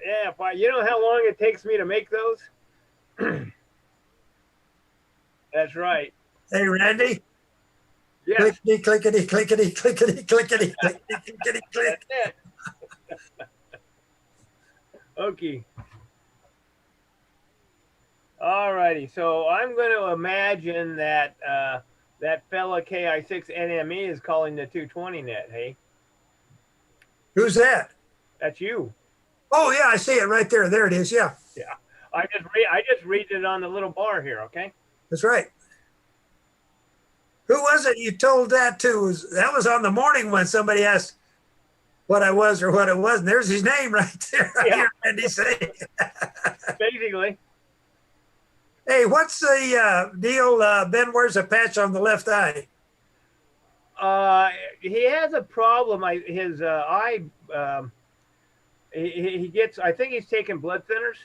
Yeah, but you know how long it takes me to make those? That's right. Hey, Randy. Yes. Clickety, clickety, clickety, clickety, clickety, clickety, clickety, click. That's it. Okay. All righty. So I'm going to imagine that that fella KI6NME is calling the 220 net. Hey. Who's that? That's you. Oh yeah, I see it right there. There it is. Yeah. Yeah. I just read it on the little bar here. Okay. That's right. Who was it you told that to? That was on the morning when somebody asked what I was or what it was. And there's his name right there. I hear Randy say. Basically. Hey, what's the deal? Ben wears a patch on the left eye. He has a problem. His eye. He gets. I think he's taking blood thinners,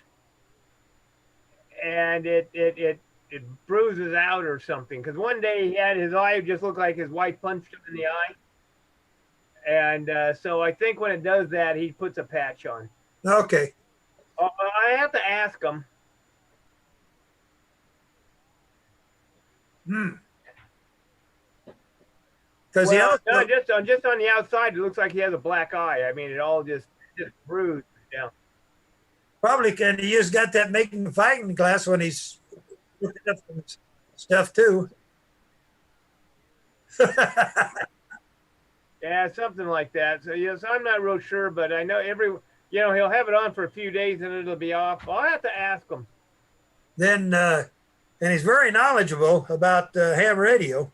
and it bruises out or something. Because one day he had his eye just looked like his wife punched him in the eye, and so I think when it does that, he puts a patch on. Okay. I have to ask him. Because just on the outside, it looks like he has a black eye. I mean, it all just bruised down. Probably can he just got that magnifying glass when he's looking up stuff too. Yeah, something like that. So yes, I'm not real sure, but I know he'll have it on for a few days and it'll be off. I'll have to ask him. Then and he's very knowledgeable about ham radio.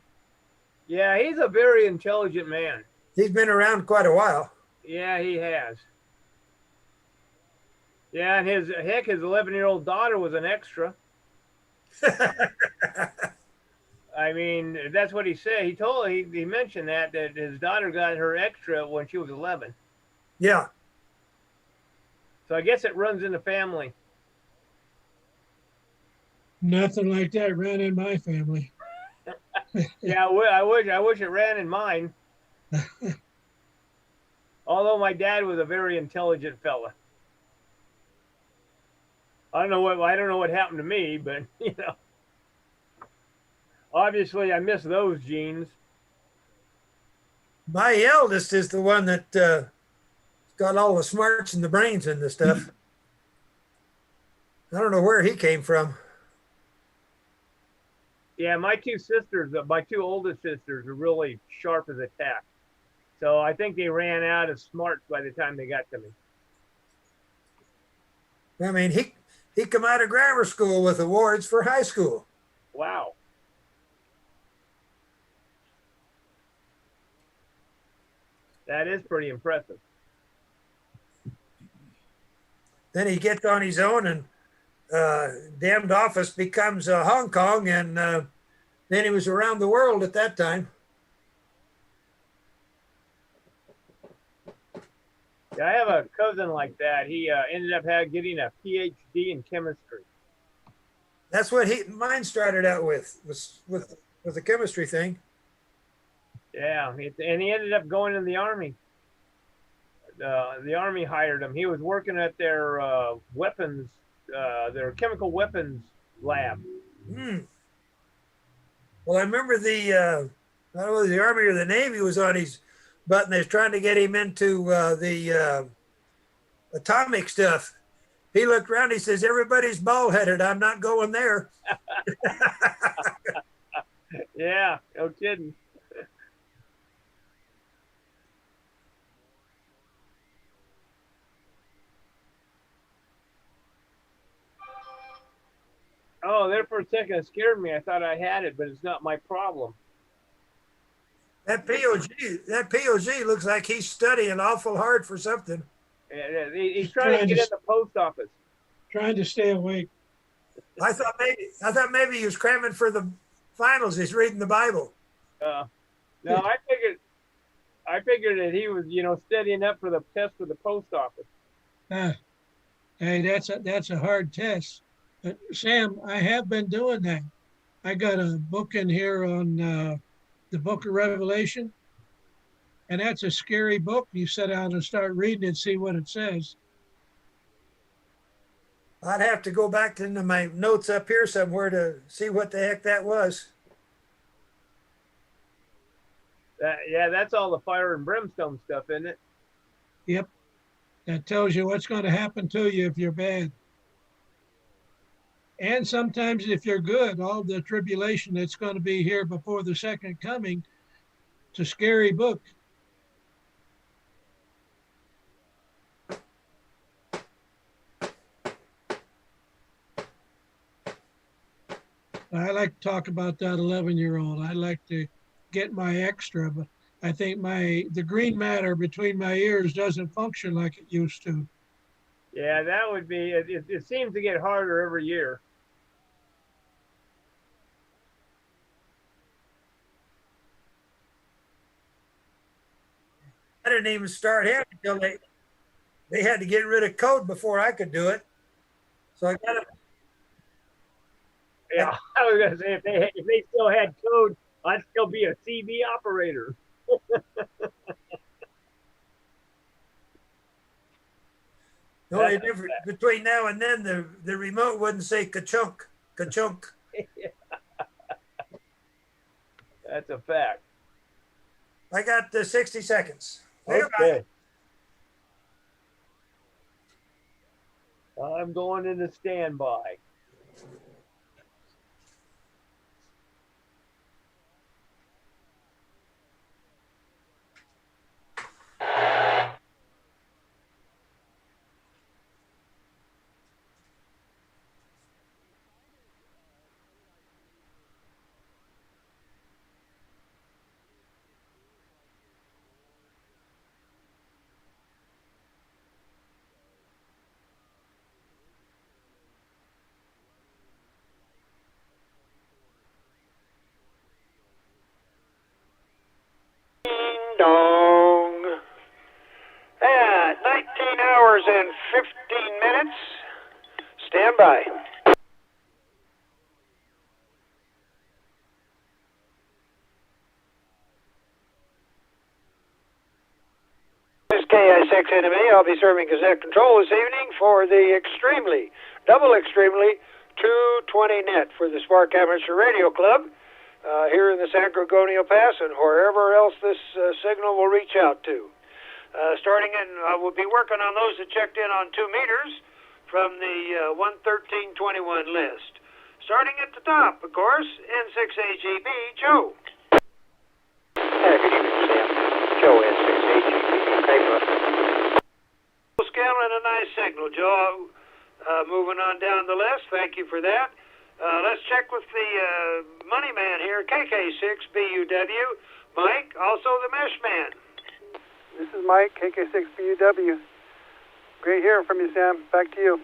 Yeah, he's a very intelligent man. He's been around quite a while. Yeah, he has. Yeah, and his 11-year-old daughter was an extra. I mean, that's what he said. He mentioned that his daughter got her extra when she was 11. Yeah. So I guess it runs in the family. Nothing like that ran in my family. Yeah, I wish it ran in mine. Although my dad was a very intelligent fella. I don't know what happened to me, but obviously I miss those genes. My eldest is the one that got all the smarts and the brains and the stuff. I don't know where he came from. Yeah, my two oldest sisters are really sharp as a tack. So I think they ran out of smarts by the time they got to me. I mean, he come out of grammar school with awards for high school. Wow. That is pretty impressive. Then he gets on his own and damned office becomes Hong Kong, and then he was around the world at that time. Yeah, I have a cousin like that. He ended up getting a PhD in chemistry. That's what mine started out with the chemistry thing. Yeah, and he ended up going in the Army. The Army hired him. He was working at their weapons, their chemical weapons lab. Well, I remember I don't know, the Army or the Navy was on his but they're trying to get him into the atomic stuff. He looked around, he says, everybody's bald headed. I'm not going there. Yeah, no kidding. Oh, there for a second it scared me. I thought I had it, but it's not my problem. That POG looks like he's studying awful hard for something. He's trying to get in the post office. Trying to stay awake. I thought maybe he was cramming for the finals. He's reading the Bible. No, I figured that he was, studying up for the test for the post office. Hey, that's a hard test. But Sam, I have been doing that. I got a book in here on the Book of Revelation, and that's a scary book. You sit down and start reading it, see what it says. I'd have to go back into my notes up here somewhere to see what the heck that was. Yeah, that's all the fire and brimstone stuff, isn't it? Yep. That tells you what's going to happen to you if you're bad. And sometimes if you're good, all the tribulation that's going to be here before the second coming, it's a scary book. I like to talk about that 11-year-old. I like to get my extra, but I think the green matter between my ears doesn't function like it used to. Yeah, that would be, it seems to get harder every year. I didn't even start him until they had to get rid of code before I could do it. So I got it. Yeah, I was gonna say if they still had code, I'd still be a CB operator. The only difference between now and then, the remote wouldn't say ka-chunk, ka-chunk. That's a fact. I got 60 seconds. Okay. I'm going into standby. Dong. At 19 hours and 15 minutes. Stand by. This is KI6NMA. I'll be serving Gazette Control this evening for the double extremely 220 net for the SPARC Amateur Radio Club. Here in the San Gorgonio Pass and wherever else this signal will reach out to. We'll be working on those that checked in on 2 meters from the 11321 list. Starting at the top, of course, N6AGB, Joe. Good evening, Sam. Joe, N6AGB, paper. Scale and a nice signal, Joe. Moving on down the list, thank you for that. Let's check with the money man here, KK6BUW. Mike, also the mesh man. This is Mike, KK6BUW. Great hearing from you, Sam. Back to you.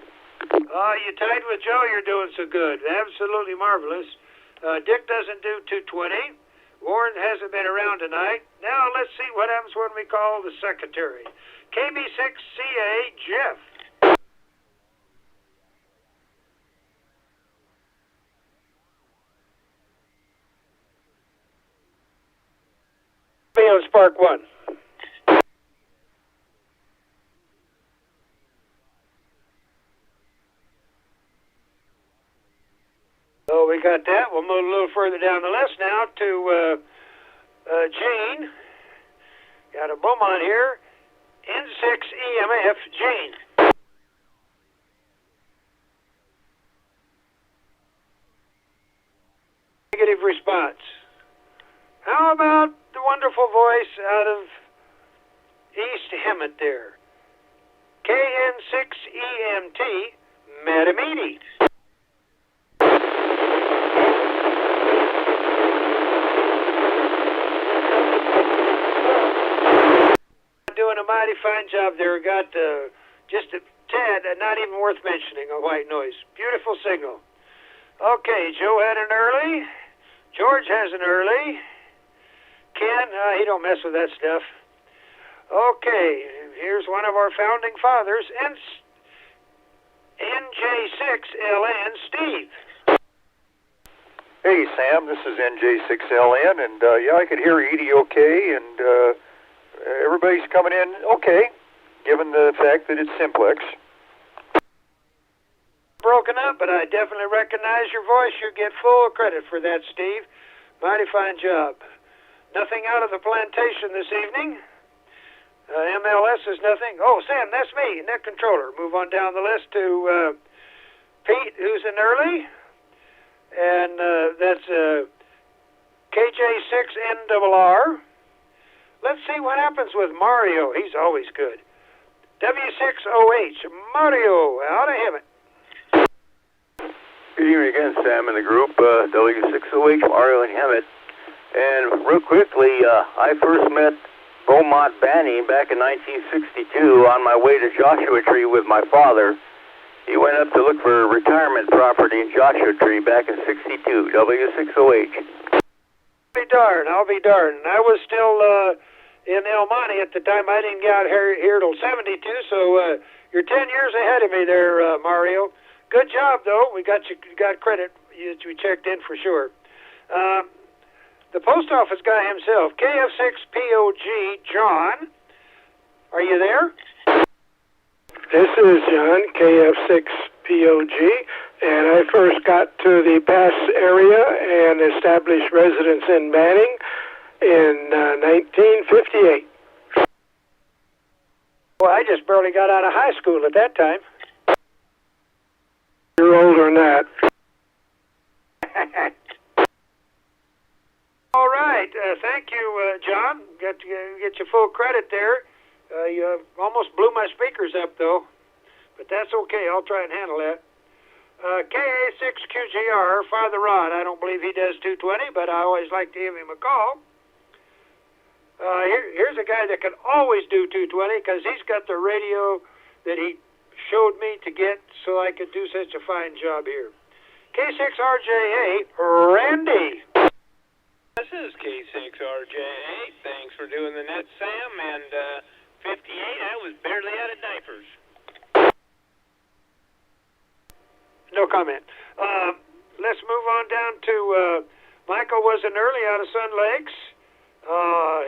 You tied with Joe, you're doing so good. Absolutely marvelous. Dick doesn't do 220. Warren hasn't been around tonight. Now let's see what happens when we call the secretary. KB6CA, Jeff. Be on SPARC 1. So we got that. We'll move a little further down the list now to Gene Out of Beaumont here, N6 EMF, Gene. Negative response. How about the wonderful voice out of East Hemet there? KN6EMT, Metamini. Doing a mighty fine job there. Got just a tad, not even worth mentioning, a white noise. Beautiful signal. Okay, Joe had an early. George has an early. Ken, he don't mess with that stuff. Okay, here's one of our founding fathers, NJ6LN, Steve. Hey, Sam, this is NJ6LN, and yeah, I could hear Edie okay, and everybody's coming in okay, given the fact that it's simplex. Broken up, but I definitely recognize your voice. You get full credit for that, Steve. Mighty fine job. Nothing out of the plantation this evening. MLS is nothing. Oh, Sam, that's me, net controller. Move on down the list to Pete, who's in early. And that's KJ6NRR. Let's see what happens with Mario. He's always good. W6OH, Mario, out of heaven. Good evening again, Sam and the group, W6OH, Mario and Hemet. And real quickly, I first met Beaumont Banning back in 1962 on my way to Joshua Tree with my father. He went up to look for retirement property in Joshua Tree back in 62, W6OH. I'll be darned. I was still in El Monte at the time. I didn't get out here till 72, so you're 10 years ahead of me there, Mario. Good job, though. We got credit. We checked in for sure. The post office guy himself, KF6POG, John. Are you there? This is John, KF6POG, and I first got to the Pass area and established residence in Manning in 1958. Well, I just barely got out of high school at that time. You're older than that. All right. Thank you, John. Get you full credit there. You almost blew my speakers up, though. But that's okay. I'll try and handle that. KA6QGR, Father Ron. I don't believe he does 220, but I always like to give him a call. Here's a guy that can always do 220 because he's got the radio that he showed me to get so I could do such a fine job here. K6RJA, Randy. This is K6RJA. Thanks for doing the net, Sam. And 58, I was barely out of diapers. No comment. Let's move on down to Michael was an early out of Sun Lakes.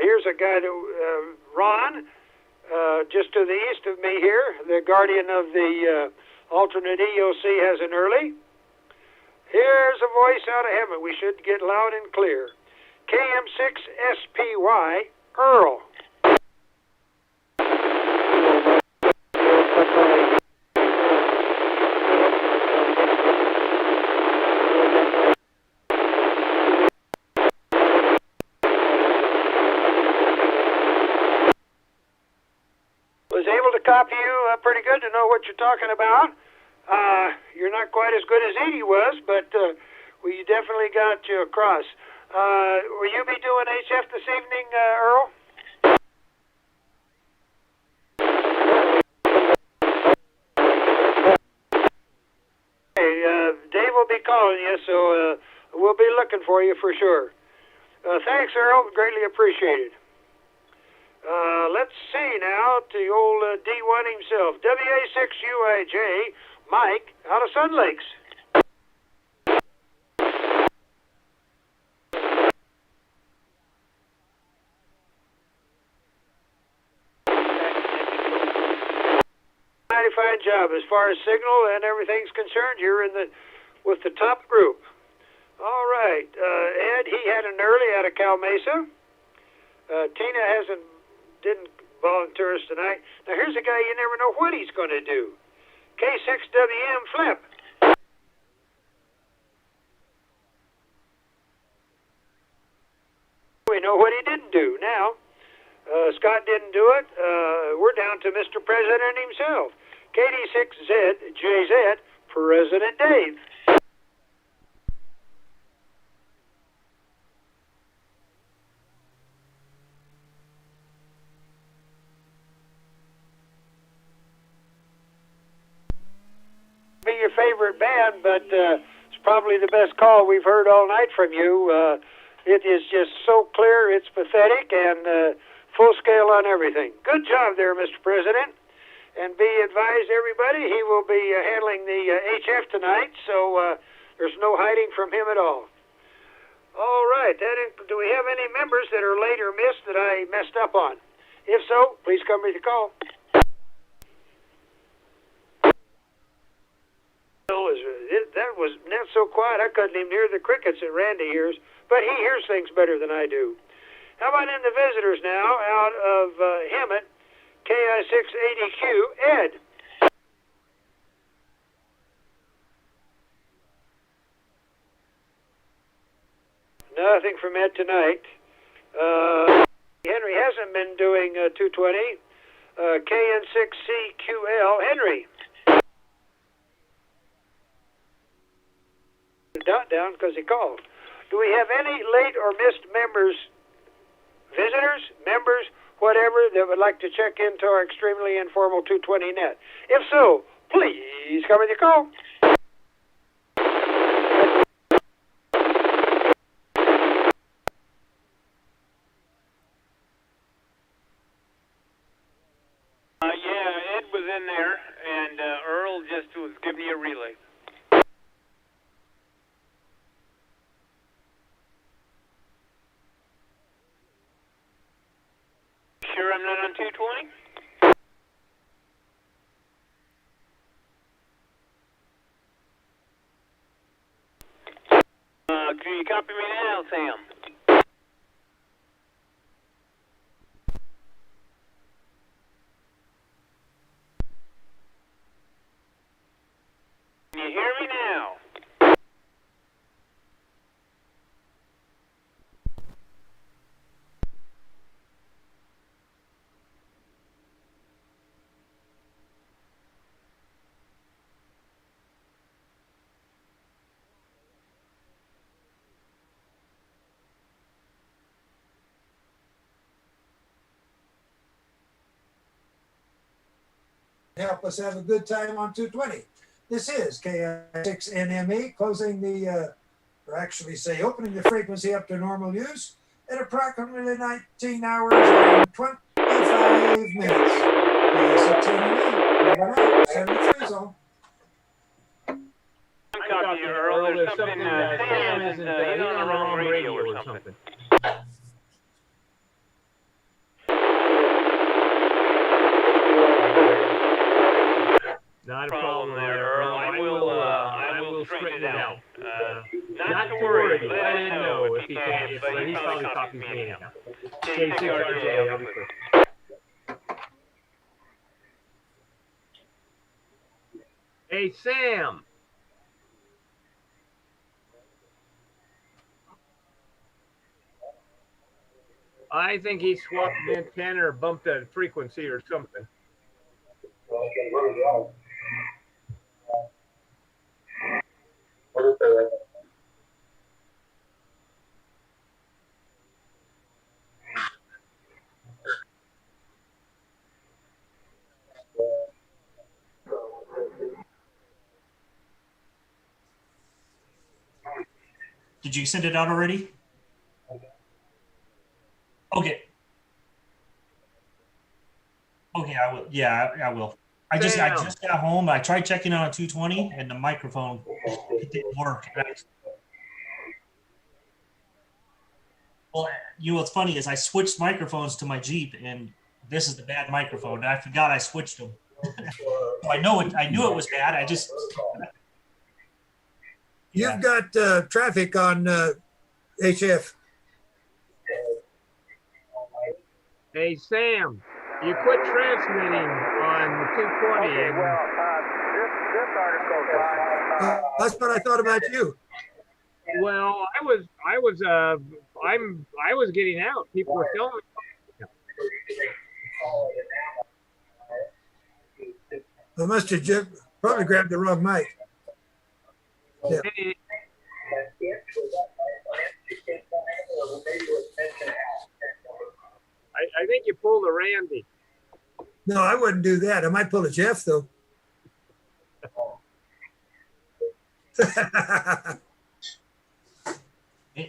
Here's a guy that Ron, just to the east of me here, the guardian of the alternate EOC, has an early. Here's a voice out of heaven. We should get loud and clear. KM6SPY, Earl. Was able to copy you pretty good to know what you're talking about. You're not quite as good as Edie was, but we definitely got you across. Will you be doing HF this evening, Earl? Hey, Dave will be calling you, so we'll be looking for you for sure. Thanks, Earl. Greatly appreciated. Let's see now to the old D1 himself. WA6UIJ, Mike, out of Sun Lakes. Mighty fine job as far as signal and everything's concerned. You're in with the top group. All right, Ed, he had an early out of Cal Mesa. Tina hasn't didn't volunteer us tonight. Now here's a guy you never know what he's going to do. K6WM Flip. We know what he didn't do. Now, Scott didn't do it. We're down to Mr. President himself. KD6ZJZ, President Dave. Be your favorite band, but it's probably the best call we've heard all night from you. It is just so clear, it's pathetic, and full scale on everything. Good job there, Mr. President. And be advised, everybody, he will be handling the HF tonight, so there's no hiding from him at all. All right, do we have any members that are late or missed that I messed up on? If so, please come with the call. That was not so quiet, I couldn't even hear the crickets that Randy hears, but he hears things better than I do. How about in the visitors now, out of Hemet, KI680Q, Ed. Nothing from Ed tonight. Henry hasn't been doing 220. KN6CQL, Henry. Dot down because he called. Do we have any late or missed members, visitors, members, whatever, that would like to check into our extremely informal 220 net? If so, please come with your call. Yeah, Ed was in there, and Earl just was giving you a relay. Sure I'm not on 220? Can you copy me now, Sam? Can you hear me now? Help us have a good time on 220. This is KI6NME closing the, or actually say opening the frequency up to normal use at approximately 19 hours and 25 minutes. KI6NME, over now, 73 zone. I'm copying you, Earl. There's something, Sam isn't, he's on the wrong radio or something. Not a problem there, Earl. I will straighten it out. Not to worry. Let him know if he can. But he's probably copying me anyhow. K6RJ, I'll be clear. Hey, Sam. I think he swapped the antenna or bumped the frequency or something. Did you send it out already? Okay. Okay, I will. Yeah, I will. I just got home. I tried checking on a 220 and the microphone, it didn't work. Well, you know what's funny is I switched microphones to my Jeep, and this is the bad microphone. I forgot I switched them. So I knew it was bad. I just. You've got traffic on HF. Hey, Sam, you quit transmitting on 220. Okay, well, this article, That's what I thought about you. Well, I was getting out. People were filming. I must have probably grabbed the wrong mic. Yeah. I think you pulled a Randy. No, I wouldn't do that. I might pull a Jeff though.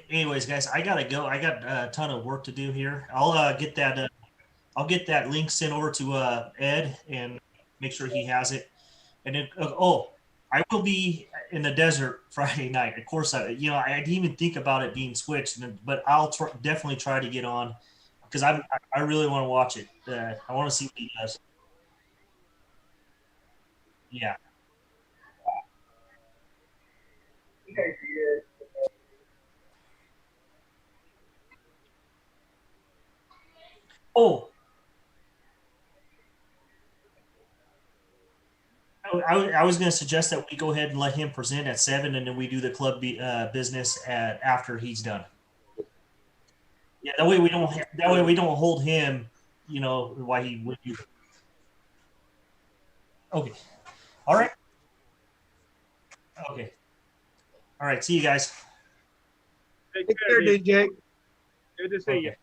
Anyways, guys, I gotta go. I got a ton of work to do here. I'll get that link sent over to Ed and make sure he has it. And then, I will be in the desert Friday night. Of course, I didn't even think about it being switched, but I'll definitely try to get on because I really want to watch it. I want to see what he does. Yeah. Oh, I was going to suggest that we go ahead and let him present at 7, and then we do the club business after he's done. Yeah, that way we don't hold him. Why he would do. Okay. All right. Okay. All right. See you guys. Take care, DJ. Good to see you.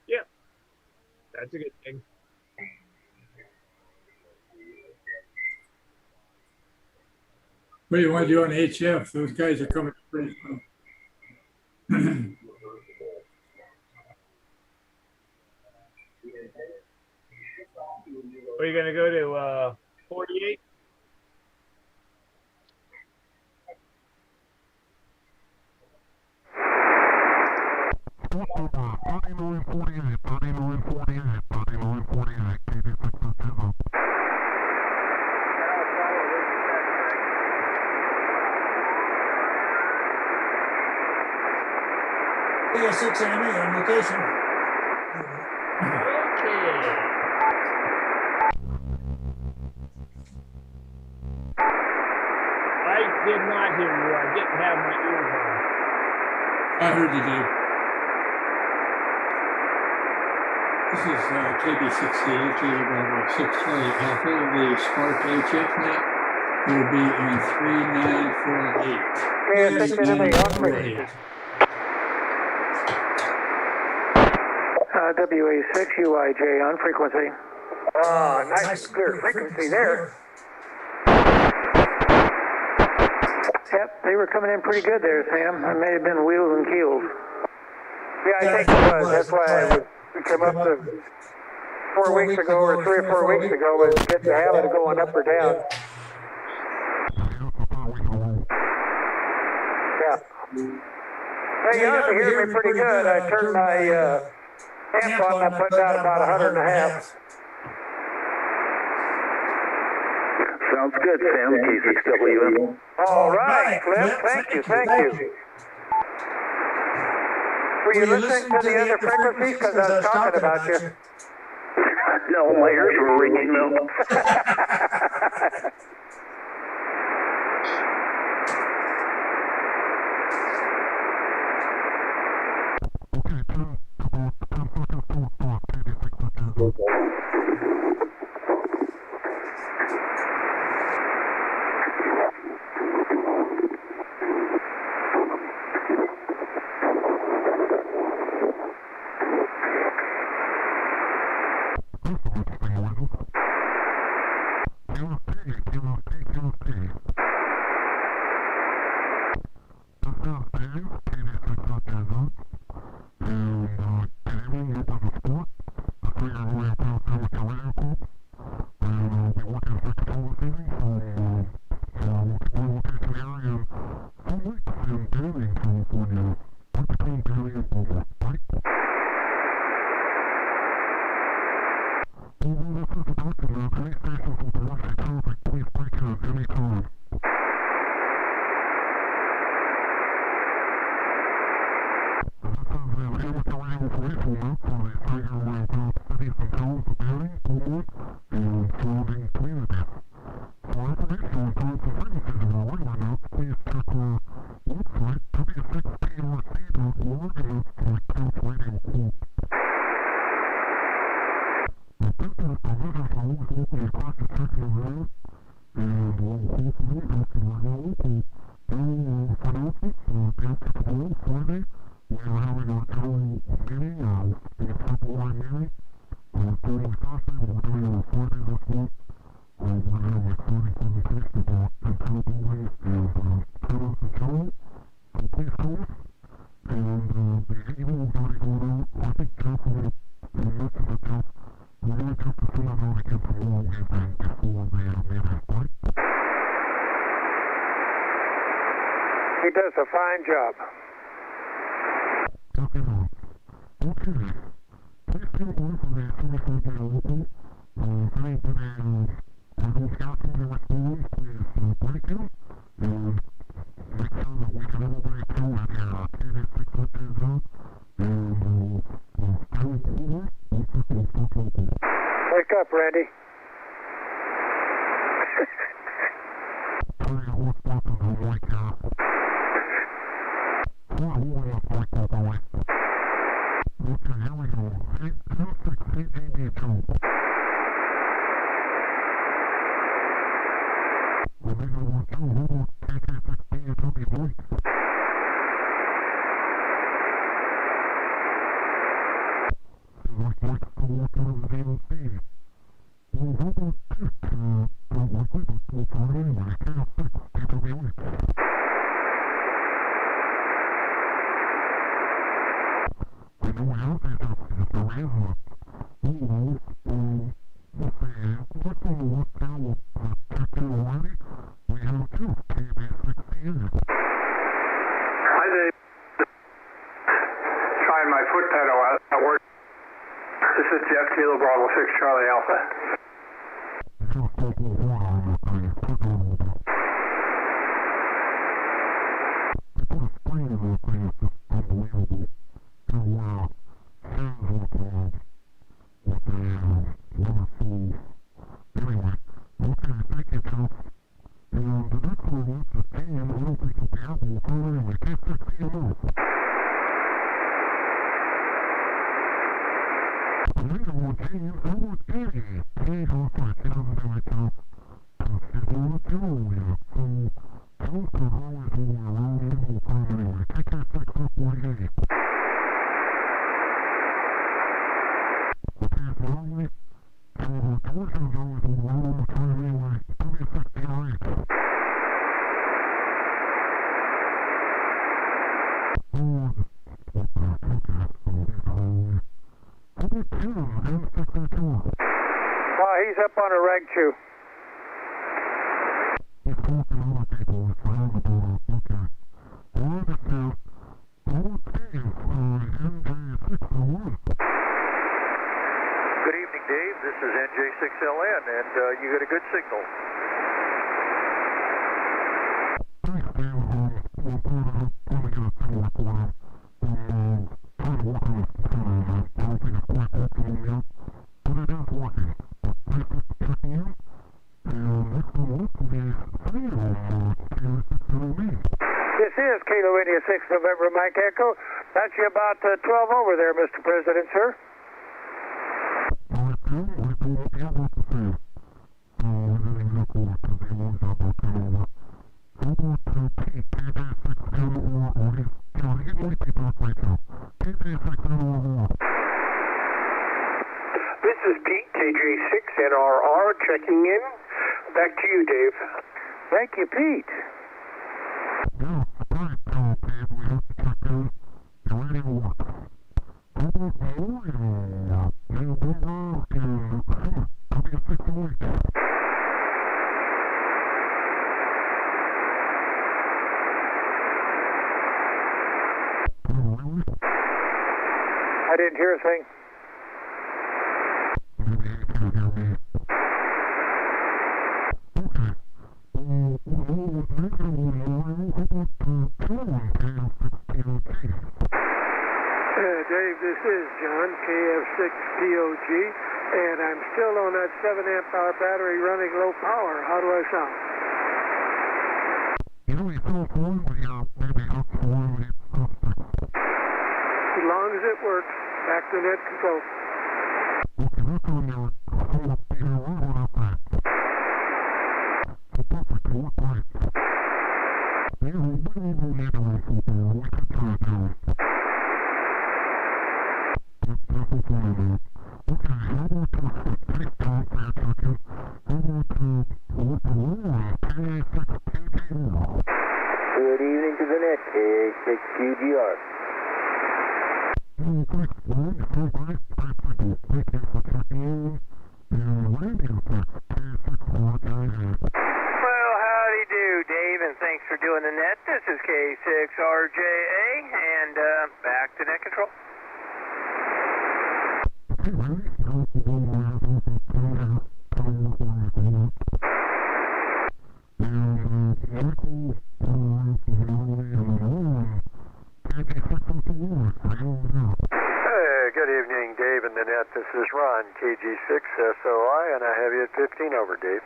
Yeah, that's a good thing. What do you want to do on HF? Those guys are coming pretty soon. Are you going to go to 48? Yeah, 6 AMA on location. I did not hear you. I didn't have my ears on. I heard you, Dave. This is KB68, Bravo 620 Alpha. The SPARC HF net will be on 3948. WA6 UIJ on frequency. Nice clear frequency there. Yep, they were coming in pretty good there, Sam. It may have been wheels and keels. Yeah, I think it was. That's why we came up to 4 weeks ago, or 3 or 4 weeks ago, was get the habit of going up or down. Yeah. Hey, you ought to hear me pretty good. I turned my amp on and I put down about 100.5. Sounds good, Sam. K6WM. All right, Cliff. Thank you. Were you listening to the other frequencies? Because I was talking about you. No, my ears were ringing though. and surrounding communities. For information on times and frequencies of our radio notes, please check our website, w6prc.org, and that's the Coast Radio Quote. The business provisions are always open across the section of the road, and we'll hopefully after the radio to do announcements after tomorrow, Friday. We are having our annual meeting, the February meeting. Starting Thursday, but we're doing it on Friday this month. We're going to have an exciting presentation about antenna building and antennas in general. So please call us. And the email is already going out. I think Jeff will mention that Jeff will really have to send it out again tomorrow evening before the meeting, right? He does a fine job. Okay. Please stand by for the service radio open. If anybody has any questions or response, please break in and make sure that we can everybody tell that KD6 is out and we'll stay forward. We'll start open. Wake up, Randy. Tell you what's working on the mic here. Okay, here we go. 806 CGD2. Omega 12, hold on. KK6B, it's on the voice. Like still working on the VLC. Well, hold on. Don't likely, but we'll try it anyway. KF6, DWH. I know how these are, if there is one. Let's see, what's on the list now? We'll check in already. We have two, KB6CA. Hi, Dave. Trying my foot pedal at work. This is Jeff Kilo Bravo 6 Charlie Alpha. Just take a while on the thing. Click on all that. They put a screen in that thing, it's just unbelievable. Wow. Sounds like a wonderful. Anyway, okay, thank you, Jeff. And the next one is the Dan. I don't think he'll be able to call anyway. K6EMO. Later on, James, I want Eddie. Hey, how far? She doesn't do it, Jeff. She's not a general yet. So, Jeff can always go around in the time anyway. KK6F48. Okay, so only George is always on the road all the time anyway. W6DRH. Oh, what the heck, okay, so he's always. How about Tim, M6A2? He's up on a rag chew. He's talking to other people, it's around the border, okay. Well, this is, oh, Dave, NJ601. Good evening, Dave. This is NJ6LN, and you got a good signal. Thanks, Dave. We're going to get a signal for him. Trying to work on this computer, I don't think it's quite optimal yet, but it is working. Thanks for checking in. And next one up will be Sam on KD6LME. This is Kilo India 6 November Mike Echo. That's you about 12 over there, Mr. President, sir. Alright, Sam, we will be able to see. Everything's up over because he always have our turnover. How about Pete, KD6N or he's, he might be back right now. KD6N or This is Pete, KJ6NRR, checking in. Back to you, Dave. Thank you, Pete. Yeah, great, Pete. We have to check in. Your radio works. How about Mario? Neil Bumber and Summit, W608. I didn't hear a thing. Maybe you can hear me. Okay. With negative one, Mario, how about 2-1 KF6POG? Dave, this is John, KF6POG, and I'm still on that 7 amp hour battery running low power. How do I sound? As long as it works, back to net control. Good evening to the net, KA6QGR. Well, howdy do, Dave, and thanks for doing the net. This is K6RJA, and back to net control. Hey, good evening, Dave and the net. This is Ron, KG6SOI, and I have you at 15 over, Dave.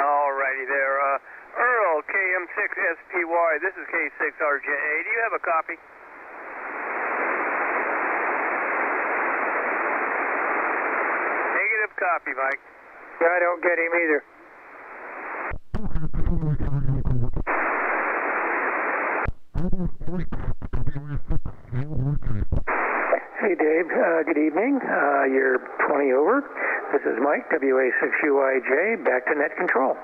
Alrighty there. Earl, KM6SPY, this is K6RJA. Do you have a copy? Negative copy, Mike. I don't get him either. Hey Dave, good evening. You're 20 over. This is Mike, WA6UIJ, back to net control.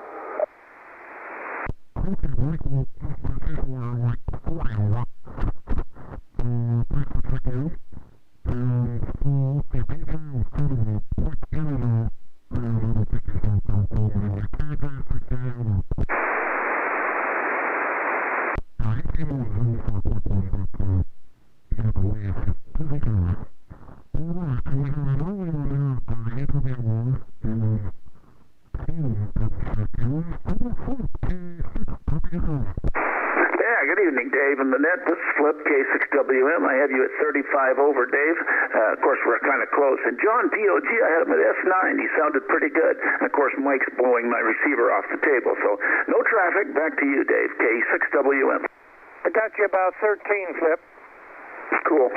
Yeah, good evening, Dave and the net. This is Flip, K6WM. I have you at 35 over, Dave. Of course, we're kind of close. And John, POG, I had him at S9. He sounded pretty good. And of course, Mike's blowing my receiver off the table. So, no traffic. Back to you, Dave, K6WM. I got you about 13, Flip. Cool.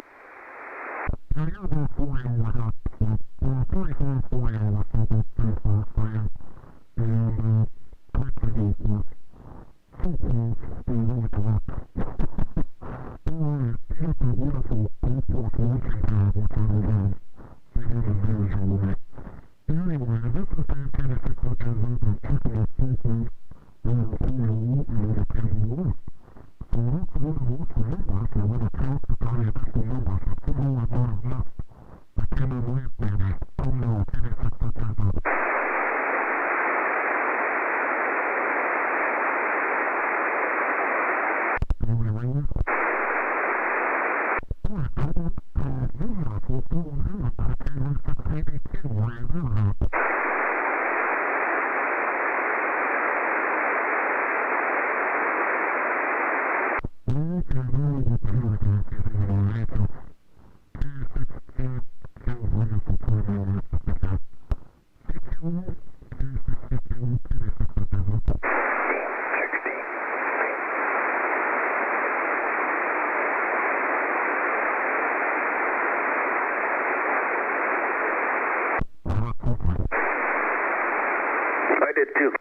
I did too.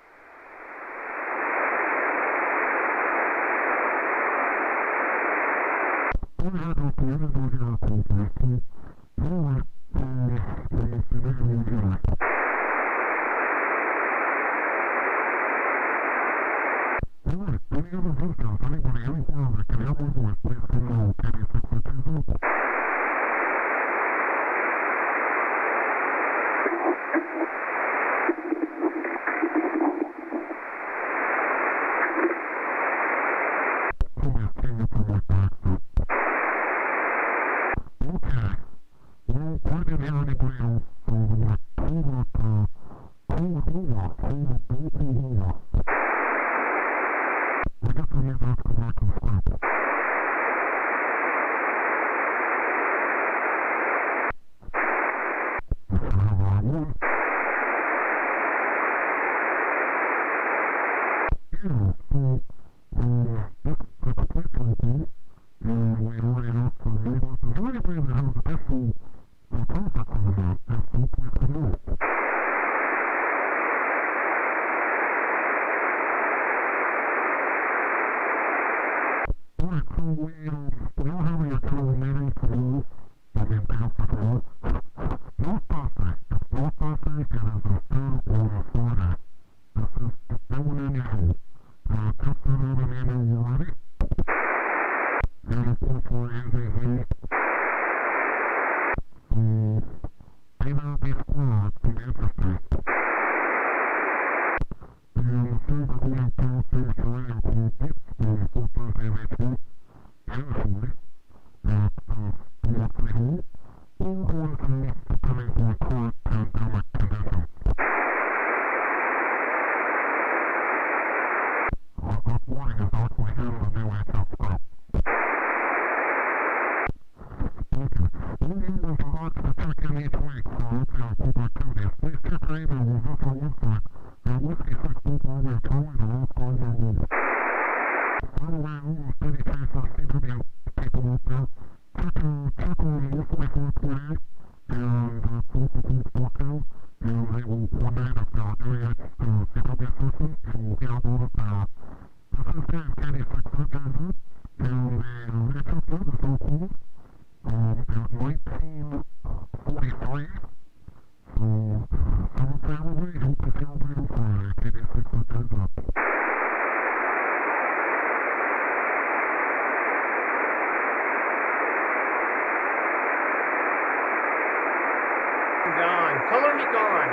Gone. Color me gone.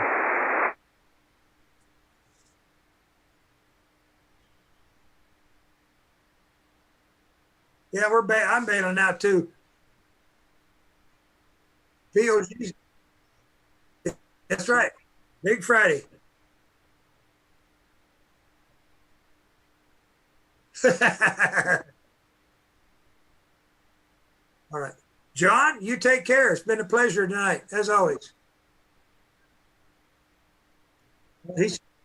Yeah, I'm bailing out too. VOGs. That's right. Big Friday. All right. John, you take care. It's been a pleasure tonight, as always.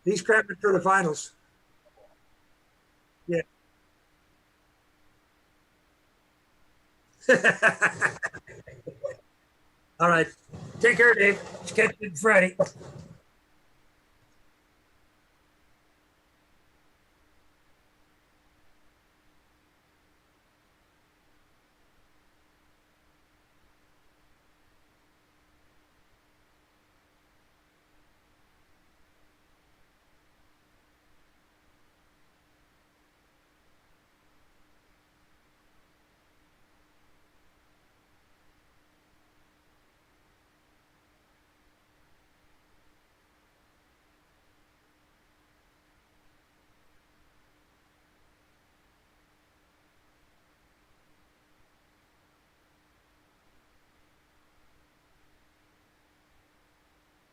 He's cramming for the finals. Yeah. All right. Take care, Dave. Catch you Friday.